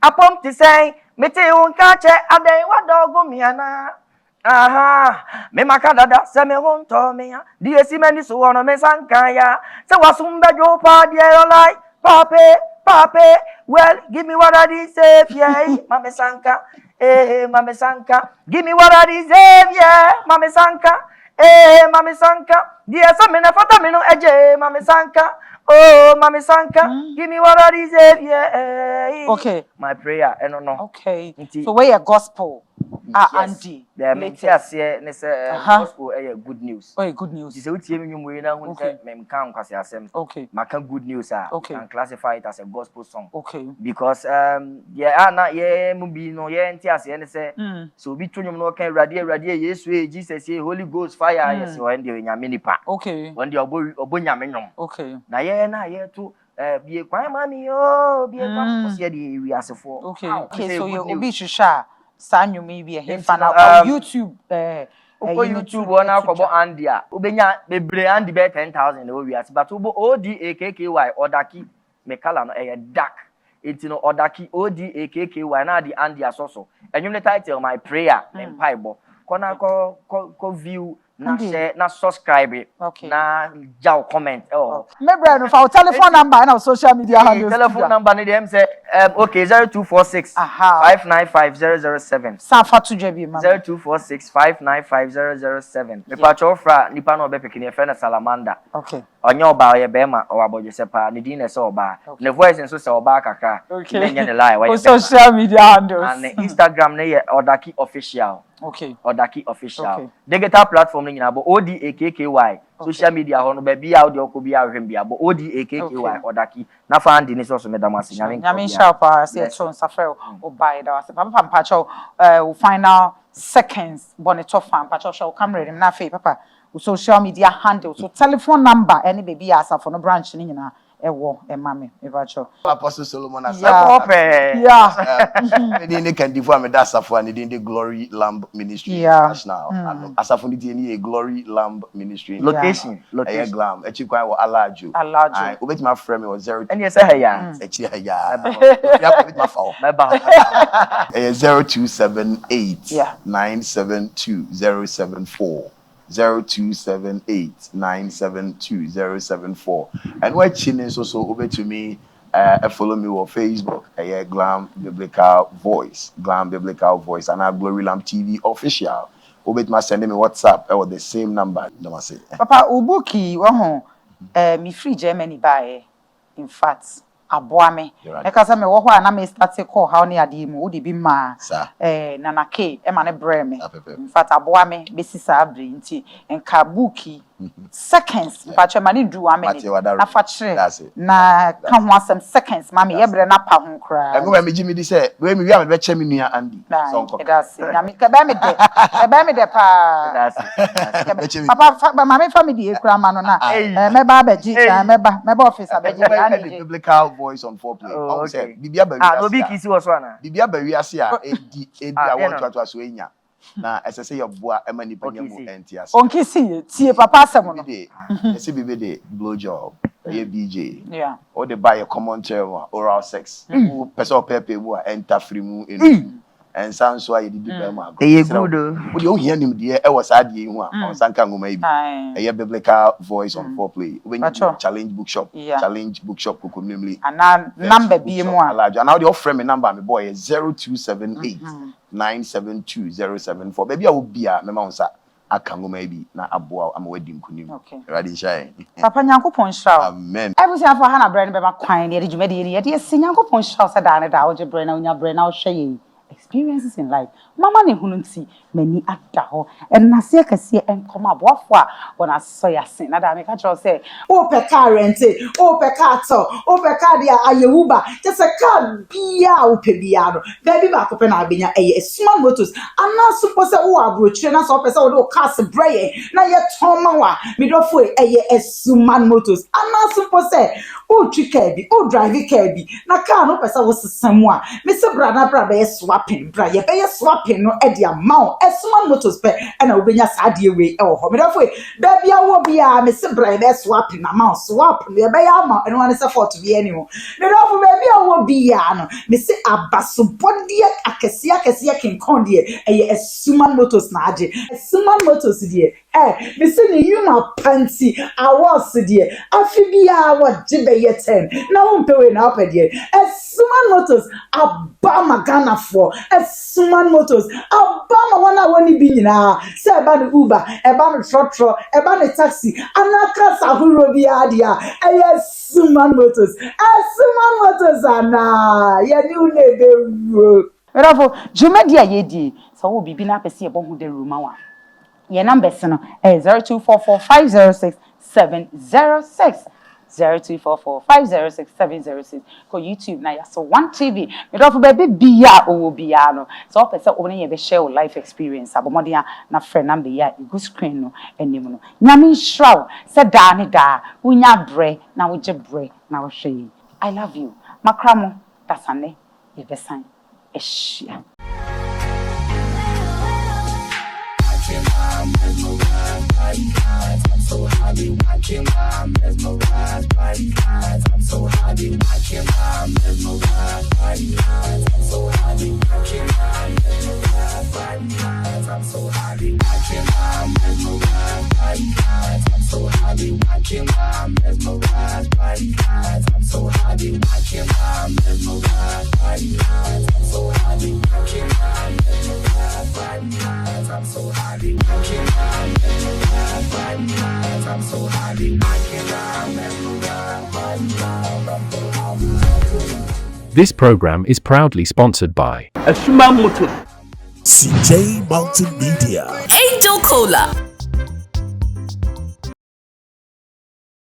Apom ti say mete unka che adai wa dogo miana. Aha, me makadada se me wonto me ya. Di esi mani so ono me sanka ya. Se wasumbe jo pa di your life. Pape, well, give me what I deserve, yeah, mame sanka. Mame sanka. Give me what I deserve, yeah, mame sanka. Mame sanka. Di esa me na fata me no eje, mame sanka. Oh, Mami Sanka, give me what I deserve, yeah. Okay. My prayer, I don't know. Okay. So where your gospel? Andy. The latest here, gospel, good news. Oh, good news. This is what you mean. Okay. Maka good news. Okay. And classify it as a gospel song. Okay. Because mubi no say. So be trying no can radia yes way Jesus say Holy Ghost fire yes or ndi nyame nipa. Okay. When the obo nyame nyom. Okay. Na ye to be kwan mami o be kwan ko se de wi asefo. Okay, so you obi hwehwa sanyo me bi e fan on YouTube YouTube wona akobo Andia obenya bebre Andi be 10,000 o wi ase but obo ODAKKY odaki me kala no dark enti no odaki ODAKKY na di Andia soso enyum the title my prayer empire kona ko view na share na subscribe na jaw comment me brand for telephone number and social media handles telephone number ni dem say okay 0246 595007 safa to dwabi ma 0246 595007 me pa cho fra nipa no be pekini e na Salamander onye oba ye be ma o aboje sepa ni din na se oba ne voice nso se oba kakra menye ne lie social media handles and Instagram ne ye Odaki official Odaki official digital platform ni nyina bo ODAKKY social media ho no be bia audio ko bia hwem bia bo ODAKKY Odaki na fan di ni so medamase nyame sharp say so safre o buy da se papa pacho final seconds bonito fan pacho show camera na fe papa social media handles so telephone number any baby asa for no branch ni nyina ewo emame evacho Apostle Solomon Asafo me dey can divo me da Asafo and dey Glory Lamb Ministry National and Asafo dey Glory Lamb Ministry location glam echi kwan wo Alajo obeti ma frame me 0 and you say heya echi heya ya obeti ma fa o 0278 972 074 0278972074 and what chine so over to me follow me on Facebook Glam Biblical Voice and our Glory Lamb TV official obet ma send me WhatsApp or the same number no say papa ubuki wo ho me free Germany buy in fact aboame e ka say me wo ho na me start call how na ade mu wo de bi ma nana k e ma ne breme in fact aboame be sisa abre nti enka buki seconds pacho ma ne do ame na fa kire na ka ho asem seconds ma me ye bre na pa ho kra e go me gi me di say we me wi am be che me nua Andy so nko e da se na me ka ba me de pa papa ma me family e kra ma no na me ba ba ji me ba office abeji biblical voice on foreplay say bibia ba wi no bi kisi wo so ana bibia ba wi ase a edi I want to aso enya na ese your boa ema nipa nyamu entias onki si tie papa asem no ese bibi de blow job BJ or the buy a common term oral sex who person pepe wo enter free mu enu and sound so I did be ma e good wo de o hia nim de e was adie hu a on sanka ngoma ibi e biblical voice on foreplay when challenge bookshop kokomnemli and number bi mu a and now the offer me number me boy 0278 972 baby I will be a me ma unsa aka ngoma ibi na aboa am wadi nkunim ready shine papa nyankopon hira amen everything for hana brand be ma kwan ne de dwumade ye de nyankopon hira sa da ne da wo je brand na unya brand na wo hwe experiences in life mama ne hunu nti mani ada ho enase kase enkom aboafo a wona so ya sen na da me ka tro say o pe car rent o pe car to o pe car dia ayewuba just a car bia o pe bia no baby ba ko pe na abenya small motors ana suppose o abrochire na so pe say o car se brain na ye toma wa me do fo small motors ana suppose o twika bi o drive car bi na car no pe say wo sesam a me se bra na bra be swapping bra ye be swapping no e dia mount small motors pe e na obenya saade we e ho me dafo da bia wo bia me se bra be swapping na mount swap me be ya ma eno ane support bi ani ho me dafo be bia wo bia no me se abaso body akese kinkon de e small motors na age small motors de me se ni yuma panty awas de afi bia wo jibe ye 10 na wo mpewe na opede small motors abama Ghana for small motors abama wana woni bi nyina se eba no Uber eba no trotro eba no taxi anaka sahuro bi adia small motors ana ye ni une de erafo jumadi ayedi so wo bibi na pese e bo hu de ruma wa ye numbers no 0244506706 0244506706 ko YouTube na ya so one TV me do for baby bia owo bia no so person oni ye be share life experience abomodea na friend number ya go screen no enim no nyame shraw se da ne da unya bre na wo je bre na wo hwe I love you makramo tasane ye be san ehia I'm so happy watching my mesmerized body eyes. I'm so happy watching my mesmerized body eyes. I'm so happy watching my mesmerized body eyes. I'm so happy. happy watching my mesmerized body eyes. I'm so happy watching my mesmerized body eyes. I'm so happy watching my mesmerized body eyes. I'm so happy watching my mesmerized body eyes. I'm so happy watching my mesmerized body eyes. I'm so happy watching my mesmerized body eyes. I'm so happy. This program is proudly sponsored by Asuma Motors. CJ Mountain Media. Angel Cola.